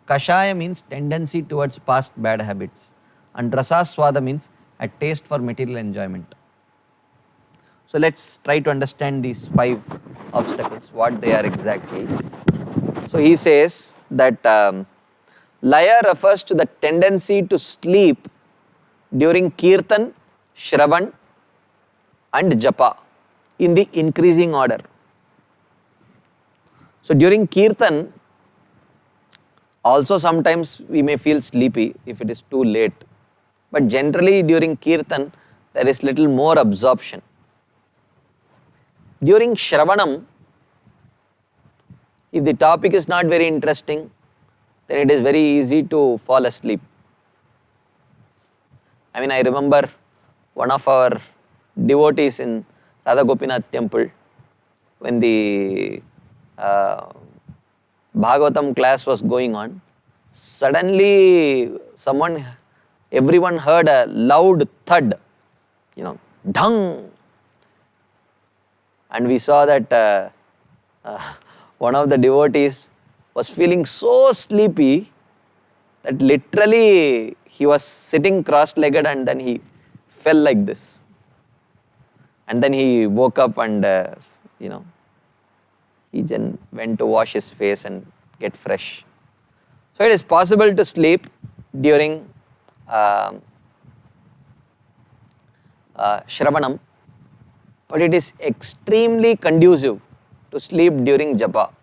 Kashaya means tendency towards past bad habits. And Rasaswada means a taste for material enjoyment. So let's try to understand these 5 obstacles, what they are exactly. So he says that Laya refers to the tendency to sleep during Kirtan, Shravan and Japa in the increasing order. So during Kirtan, also sometimes we may feel sleepy if it is too late. But generally during Kirtan, there is little more absorption. During Shravanam, if the topic is not very interesting, then it is very easy to fall asleep. I mean, I remember one of our devotees in Radha Gopinath temple, when the Bhagavatam class was going on, suddenly everyone heard a loud thud, dhang. And we saw that one of the devotees was feeling so sleepy that literally he was sitting cross-legged and then he fell like this. And then he woke up and, he then went to wash his face and get fresh. So it is possible to sleep during Shravanam, but it is extremely conducive to sleep during Japa.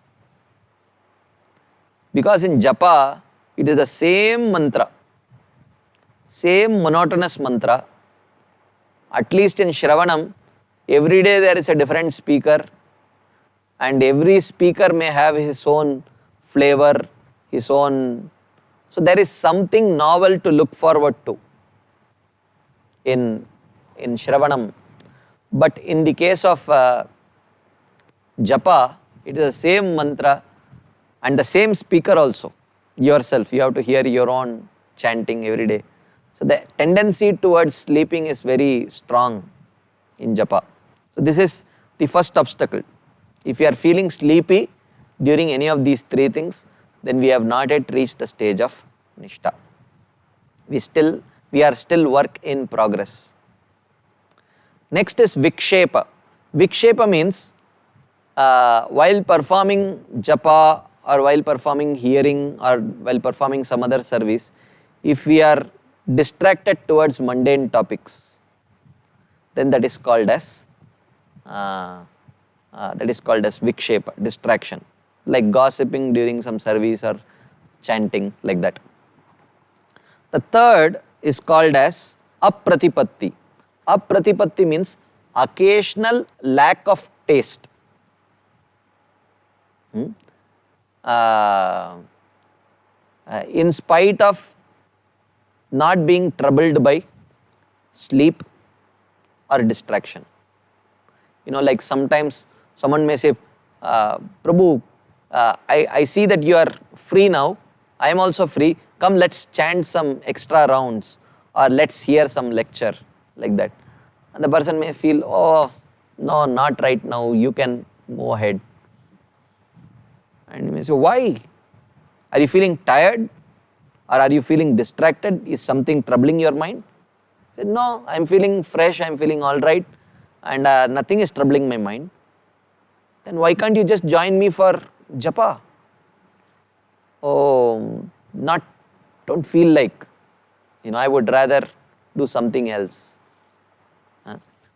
Because in Japa, it is the same mantra, same monotonous mantra. At least in Shravanam, every day there is a different speaker, and every speaker may have his own flavor, his own. So there is something novel to look forward to in Shravanam. But in the case of Japa, it is the same mantra and the same speaker also. Yourself, you have to hear your own chanting every day. So the tendency towards sleeping is very strong in Japa. So this is the first obstacle. If you are feeling sleepy during any of these 3 things, then we have not yet reached the stage of Nishta. We are still work in progress. Next is Vikshepa. Vikshepa means while performing Japa or while performing hearing or while performing some other service, if we are distracted towards mundane topics, then that is called as Vikshepa, distraction. Like gossiping during some service or chanting like that. The third is called as apratipatti. Apratipatti means occasional lack of taste. In spite of not being troubled by sleep or distraction. Like sometimes someone may say, Prabhu, I see that you are free now. I am also free. Come, let's chant some extra rounds or let's hear some lecture like that. And the person may feel, oh, no, not right now. You can move ahead. And you may say, why? Are you feeling tired? Or are you feeling distracted? Is something troubling your mind? Say, no, I'm feeling fresh, I'm feeling all right, and nothing is troubling my mind. Then why can't you just join me for japa? Oh, don't feel like, I would rather do something else.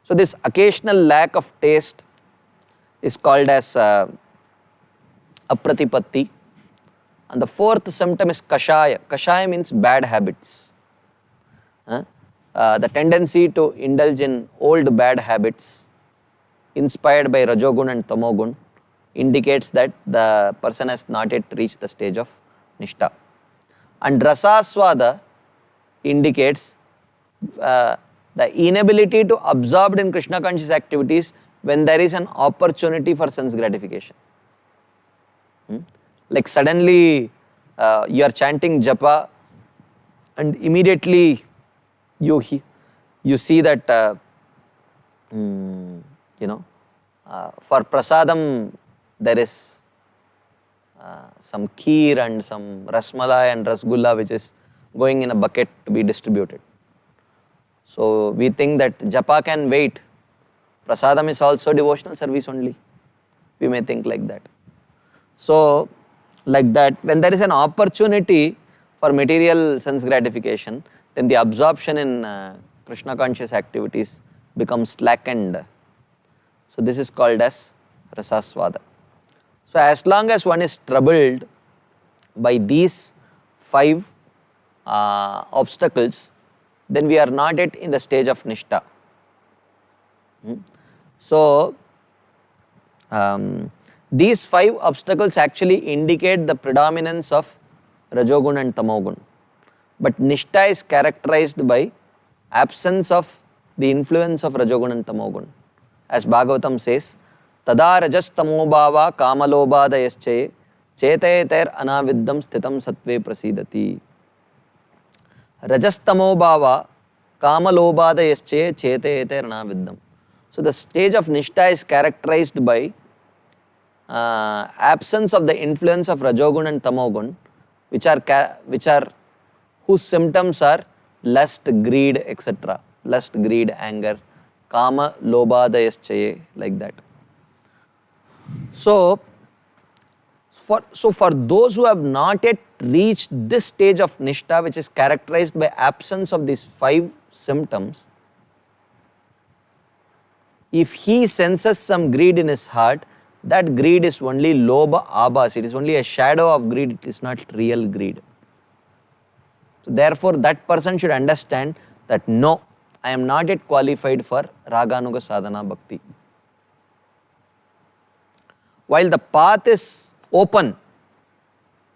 So this occasional lack of taste is called as apratipatti. And the fourth symptom is kashaya. Kashaya means bad habits. The tendency to indulge in old bad habits inspired by Rajogun and Tamogun indicates that the person has not yet reached the stage of Nishta. And Rasaswada indicates the inability to absorb in Krishna conscious activities when there is an opportunity for sense gratification. Like suddenly you are chanting japa and immediately you see that for prasadam there is some kheer and some rasmalai and rasgulla which is going in a bucket to be distributed. So we think that japa can wait. Prasadam is also devotional service only. We may think like that. So like that, when there is an opportunity for material sense gratification, then the absorption in Krishna conscious activities becomes slackened. So this is called as rasaswada. So as long as one is troubled by these 5 obstacles, then we are not yet in the stage of Nishta. So these 5 obstacles actually indicate the predominance of Rajogun and Tamogun. But Nishta is characterized by absence of the influence of Rajogun and Tamogun. As Bhagavatam says, Tada rajas tamobhava kamalobhadayaschaye chetayeter anaviddam sthitam sattve prasidati. Rajas tamobhava kamalobhadayaschaye chetayeter anaviddam. So the stage of Nishta is characterized by absence of the influence of Rajogun and Tamogun, whose symptoms are lust, greed, etc. Lust, greed, anger, kama, lobha, dayaschaye, like that. So for those who have not yet reached this stage of Nishta, which is characterized by absence of these 5 symptoms, if he senses some greed in his heart, that greed is only lobha abhas, it is only a shadow of greed, it is not real greed. So therefore that person should understand that no, I am not yet qualified for Raganuga Sadhana Bhakti. While the path is open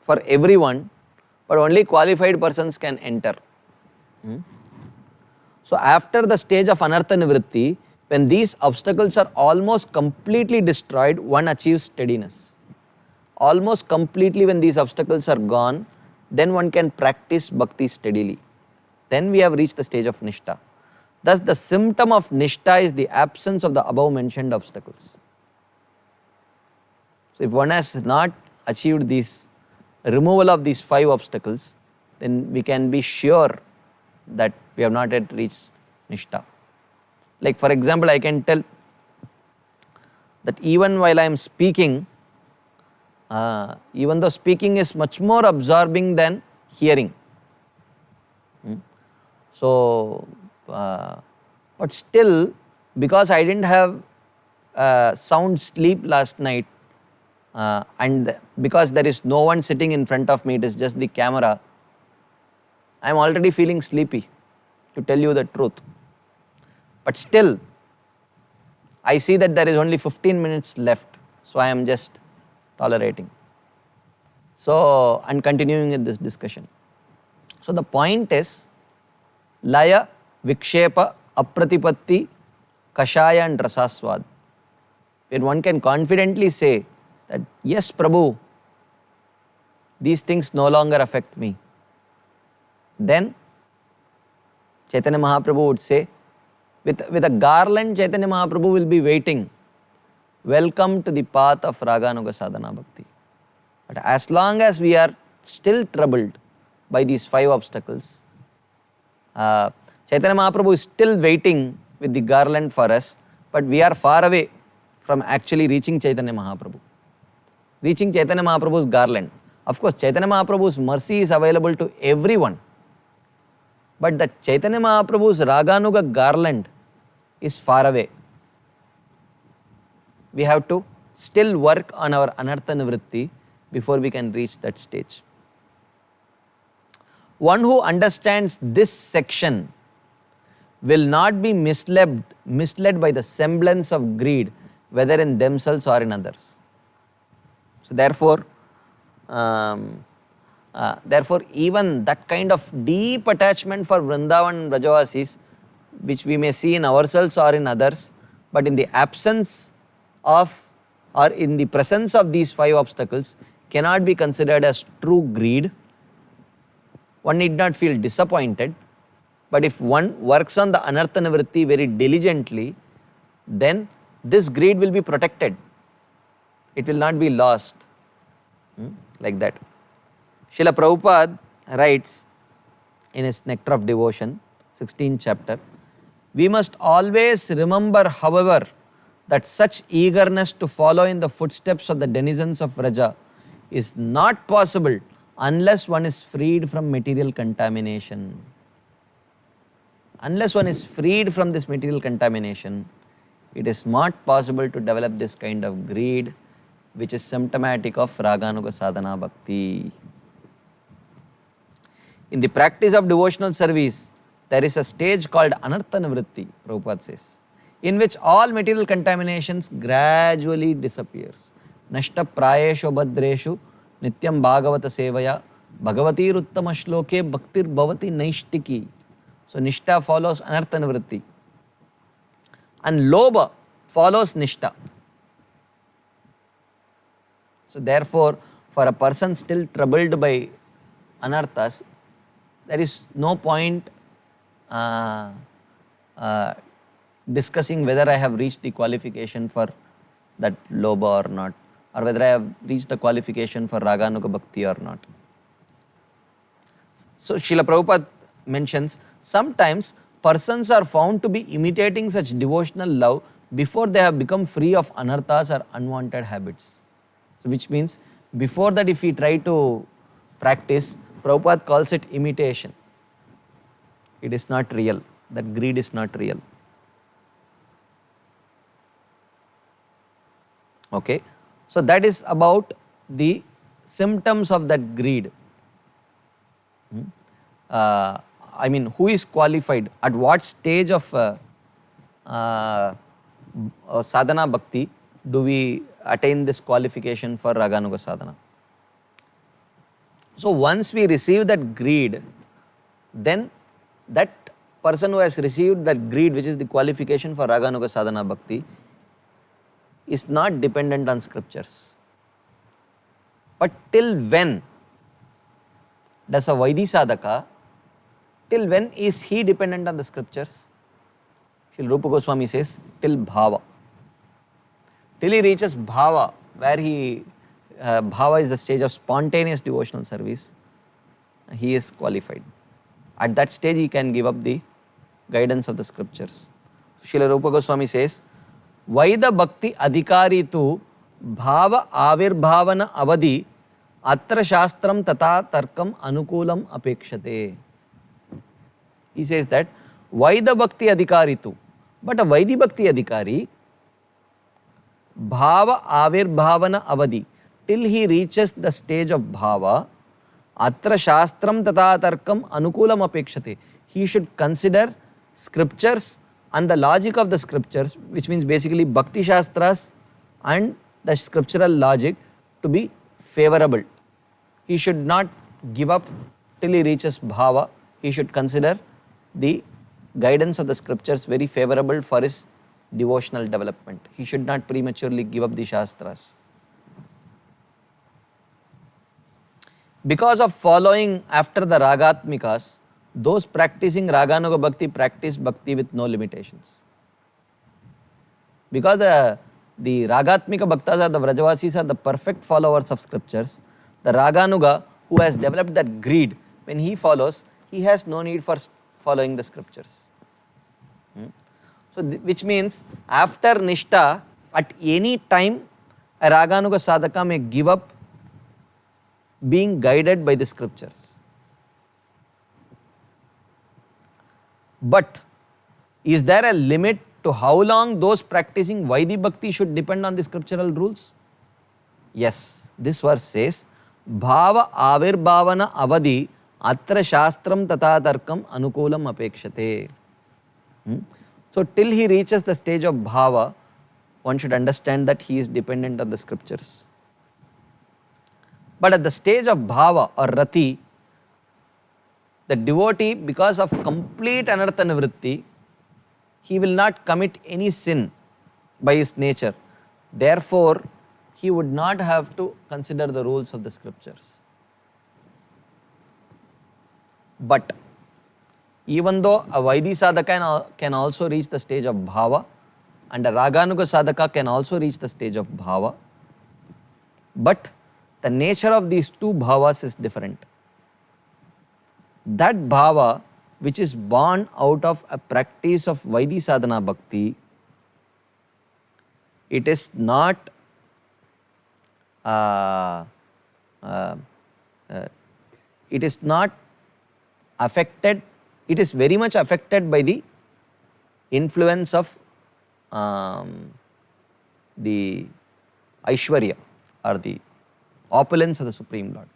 for everyone, but only qualified persons can enter. So after the stage of Anartha Nivritti, when these obstacles are almost completely destroyed, one achieves steadiness. Almost completely when these obstacles are gone, then one can practice bhakti steadily. Then we have reached the stage of Nishta. Thus the symptom of Nishta is the absence of the above mentioned obstacles. So if one has not achieved this removal of these 5 obstacles, then we can be sure that we have not yet reached Nishta. Like for example, I can tell that even while I am speaking, even though speaking is much more absorbing than hearing. So, but still, because I didn't have sound sleep last night, and because there is no one sitting in front of me, it is just the camera, I am already feeling sleepy, to tell you the truth. But still, I see that there is only 15 minutes left, so I am just tolerating. So, and continuing in this discussion. So the point is, laya, vikshepa, apratipatti, kashaya and rasaswad. Where one can confidently say that, yes, Prabhu, these things no longer affect me. Then Chaitanya Mahaprabhu would say, with a garland, Chaitanya Mahaprabhu will be waiting. Welcome to the path of Raganuga Sadhana Bhakti. But as long as we are still troubled by these 5 obstacles, Chaitanya Mahaprabhu is still waiting with the garland for us, but we are far away from actually reaching Chaitanya Mahaprabhu. Reaching Chaitanya Mahaprabhu's garland. Of course, Chaitanya Mahaprabhu's mercy is available to everyone. But the Chaitanya Mahaprabhu's Raganuga garland is far away. We have to still work on our Anartha Nivritti before we can reach that stage. One who understands this section will not be misled by the semblance of greed, whether in themselves or in others. So therefore, even that kind of deep attachment for Vrindavan and Brajavasis, which we may see in ourselves or in others, but in the absence of or in the presence of these 5 obstacles, cannot be considered as true greed. One need not feel disappointed, but if one works on the Anartha Nivritti very diligently, then this greed will be protected. It will not be lost. Like that. Srila Prabhupada writes in his Nectar of Devotion, 16th chapter, we must always remember, however, that such eagerness to follow in the footsteps of the denizens of Vraja is not possible unless one is freed from material contamination. Unless one is freed from this material contamination, it is not possible to develop this kind of greed, which is symptomatic of Raganuga Sadhana Bhakti. In the practice of devotional service, there is a stage called Anartha Nivritti, Prabhupada says, in which all material contaminations gradually disappears. Nashta prayeshu bhadreshu nityam bhagavata sevaya bhagavati ruttama shloke bhaktir bhavati naishtiki. So Nishta follows Anartha Nivritti. And Lobha follows Nishta. So therefore, for a person still troubled by anarthas, there is no point discussing whether I have reached the qualification for that Lobha or not, or whether I have reached the qualification for Raganuga Bhakti or not. So Srila Prabhupada mentions, sometimes persons are found to be imitating such devotional love before they have become free of anarthas or unwanted habits. So which means, before that if we try to practice, Prabhupada calls it imitation. It is not real. That greed is not real. Okay. So that is about the symptoms of that greed. I mean, who is qualified? At what stage of sadhana bhakti do we attain this qualification for Raganuga sadhana? So once we receive that greed, then that person who has received that greed, which is the qualification for Raganuga sadhana bhakti, is not dependent on scriptures. But till when does a Vaidhi sadhaka, till when is he dependent on the scriptures? Srila Rupa Goswami says, till bhava. Till he reaches bhava, where bhava is the stage of spontaneous devotional service, he is qualified. At that stage he can give up the guidance of the scriptures. Srila Rupa Goswami says, Vaida Bhakti Adhikari tu Bhava Avirbhavana Avadhi Atra Shastram Tata Tarkam Anukulam Apekshate. He says that Vaida Bhakti Adhikari tu, but a Vaidhi Bhakti Adhikari, Bhava Avirbhavana Avadhi, till he reaches the stage of bhava, atra shastram tata tarkam anukulam apekshate. He should consider scriptures and the logic of the scriptures, which means basically bhakti shastras and the scriptural logic, to be favorable. He should not give up till he reaches bhava. He should consider the guidance of the scriptures very favorable for his devotional development. He should not prematurely give up the shastras. Because of following after the ragatmikas, those practicing raganuga bhakti practice bhakti with no limitations. Because the ragatmika bhaktas are the Vrajavasis are the perfect followers of scriptures, the raganuga who has developed that greed, when he follows, he has no need for following the scriptures. So, which means after Nishta, at any time, a Raganuga sadhaka may give up being guided by the scriptures. But is there a limit to how long those practicing Vaidhi Bhakti should depend on the scriptural rules? Yes, this verse says, Bhava avirbhavana avadhi atra shastram tata tarkam anukulam apekshate. So till he reaches the stage of bhava, one should understand that he is dependent on the scriptures. But at the stage of bhava or rati, the devotee, because of complete anartha nivritti, he will not commit any sin by his nature. Therefore, he would not have to consider the rules of the scriptures. But even though a Vaidhi sadhaka can also reach the stage of bhava, and a Raganuga sadhaka can also reach the stage of bhava, but the nature of these two bhavas is different. That bhava which is born out of a practice of Vaidhi sadhana bhakti, it is not affected, it is very much affected by the influence of the Aishwarya or the opulence of the Supreme Lord.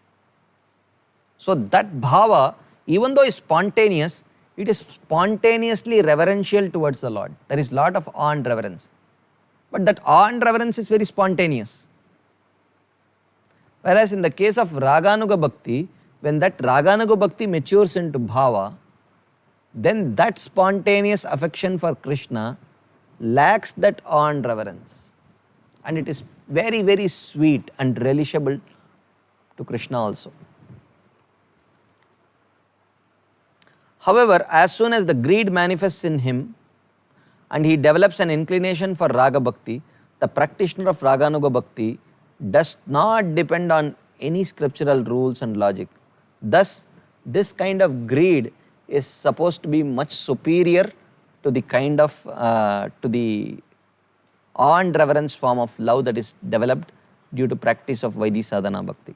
So that bhava, even though is spontaneous, it is spontaneously reverential towards the Lord. There is lot of awe and reverence. But that awe and reverence is very spontaneous. Whereas in the case of Raganuga Bhakti, when that Raganuga Bhakti matures into bhava, then that spontaneous affection for Krishna lacks that awe and reverence. And it is very, very sweet and relishable to Krishna also. However, as soon as the greed manifests in him and he develops an inclination for Raga Bhakti, the practitioner of Raganuga Bhakti does not depend on any scriptural rules and logic. Thus, this kind of greed is supposed to be much superior to the kind of, to the awe and reverence form of love that is developed due to practice of Vaidhi sadhana bhakti.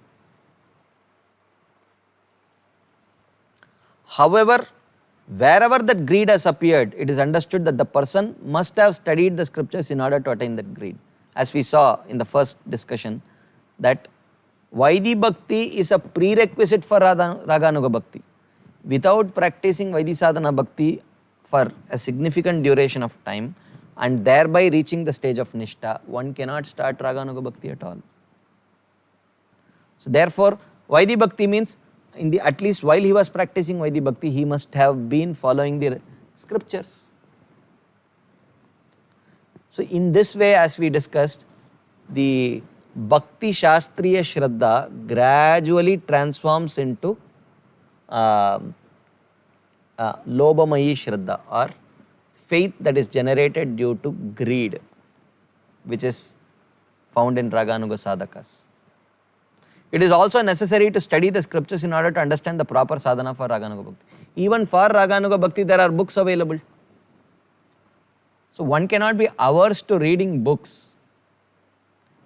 However, wherever that greed has appeared, it is understood that the person must have studied the scriptures in order to attain that greed. As we saw in the first discussion, that Vaidhi Bhakti is a prerequisite for Raganuga Bhakti. Without practicing Vaidhi sadhana bhakti for a significant duration of time and thereby reaching the stage of Nishta, one cannot start Raganuga Bhakti at all. So therefore, Vaidhi Bhakti means, at least while he was practicing Vaidhi Bhakti, he must have been following the scriptures. So in this way, as we discussed, the Bhakti Shastriya Shraddha gradually transforms into Lobhamayi Shraddha, or faith that is generated due to greed, which is found in Raganuga sadhakas. It is also necessary to study the scriptures in order to understand the proper sadhana for Raganuga Bhakti. Even for Raganuga Bhakti, there are books available. So one cannot be averse to reading books.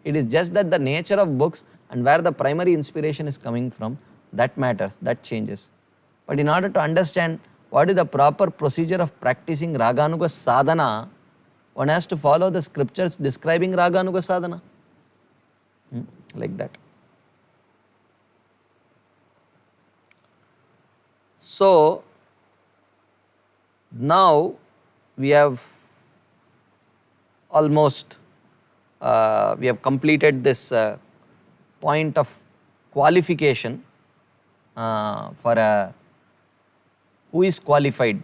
It is just that the nature of books and where the primary inspiration is coming from, that matters, that changes. But in order to understand what is the proper procedure of practicing Raganuga sadhana, one has to follow the scriptures describing Raganuga sadhana. like that. So now we have almost we have completed this point of qualification for a who is qualified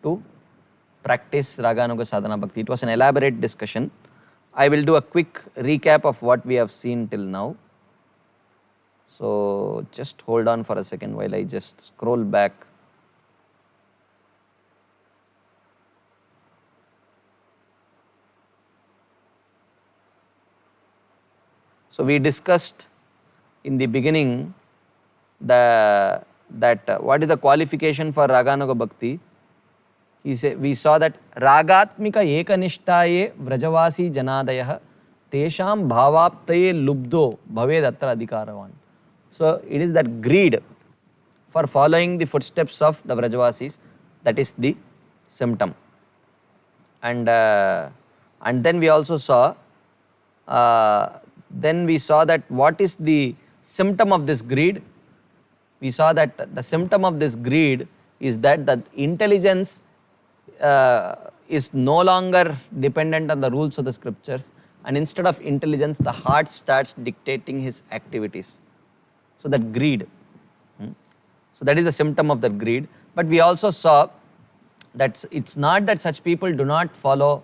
to practice Raganuga Sadhana Bhakti. It was an elaborate discussion. I will do a quick recap of what we have seen till now. So just hold on for a second while I just scroll back. So we discussed in the beginning that what is the qualification for Raganuga Bhakti. We saw that Ragatmika Ekanishtaye Vrajavasi Janadayah Tesham Bhavaptaye Lubdo Bhaved Atra Adhikaravan. So it is that greed for following the footsteps of the Vrajavasis, that is the symptom. And then we also saw that what is the symptom of this greed. We saw that the symptom of this greed is that the intelligence is no longer dependent on the rules of the scriptures, and instead of intelligence the heart starts dictating his activities. So that greed. So that is the symptom of that greed. But we also saw that it's not that such people do not follow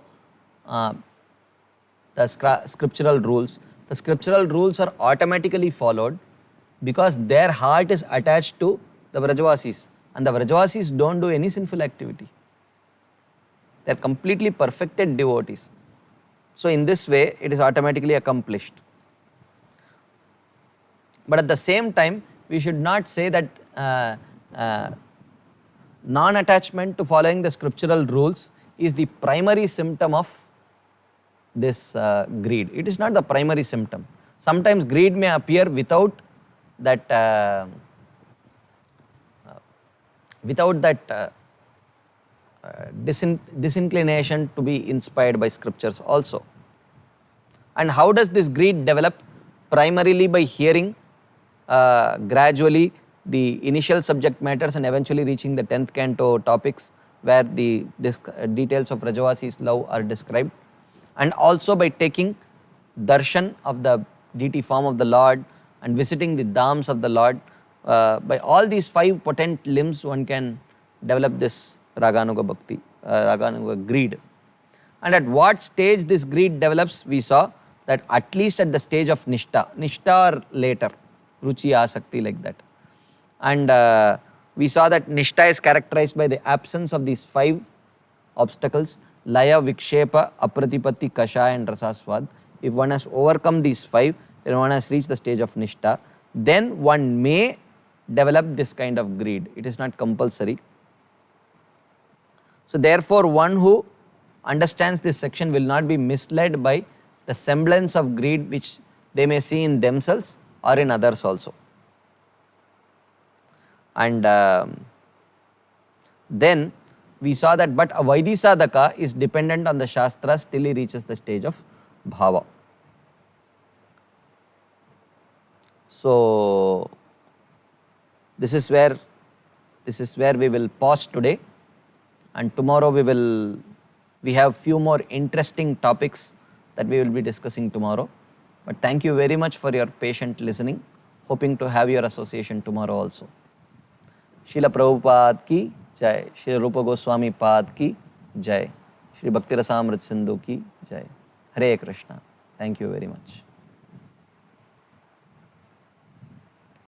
the scriptural rules. The scriptural rules are automatically followed because their heart is attached to the Vrajavasis, and the Vrajavasis don't do any sinful activity. They are completely perfected devotees. So in this way it is automatically accomplished. But at the same time we should not say that non-attachment to following the scriptural rules is the primary symptom of this greed. It is not the primary symptom. Sometimes greed may appear without that disinclination to be inspired by scriptures also. And how does this greed develop? Primarily by hearing gradually the initial subject matters and eventually reaching the 10th canto topics where the details of Vrajavasi's love are described, and also by taking darshan of the deity form of the Lord and visiting the dhams of the Lord. By all these 5 potent limbs one can develop this Raganuga Bhakti, Raganuga greed. And at what stage this greed develops, we saw that at least at the stage of Nishtha or later, Ruchi Asakti, like that. And we saw that Nishtha is characterized by the absence of these 5 obstacles: Laya, Vikshepa, Apratipatti, Kashaya and Rasaswad. If one has overcome these 5, then one has reached the stage of Nishtha. Then one may develop this kind of greed. It is not compulsory. So therefore one who understands this section will not be misled by the semblance of greed which they may see in themselves or in others also. And then we saw that but a Vaidhisadhaka is dependent on the Shastras till he reaches the stage of Bhava. So this is where we will pause today, and tomorrow we have few more interesting topics that we will be discussing tomorrow. But thank you very much for your patient listening. Hoping to have your association tomorrow also. Srila Prabhupada ki jai, Shri Rupa Goswami Pad ki jai, Shri Bhakti Rasamrit Sindhu ki jai. Hare Krishna. Thank you very much.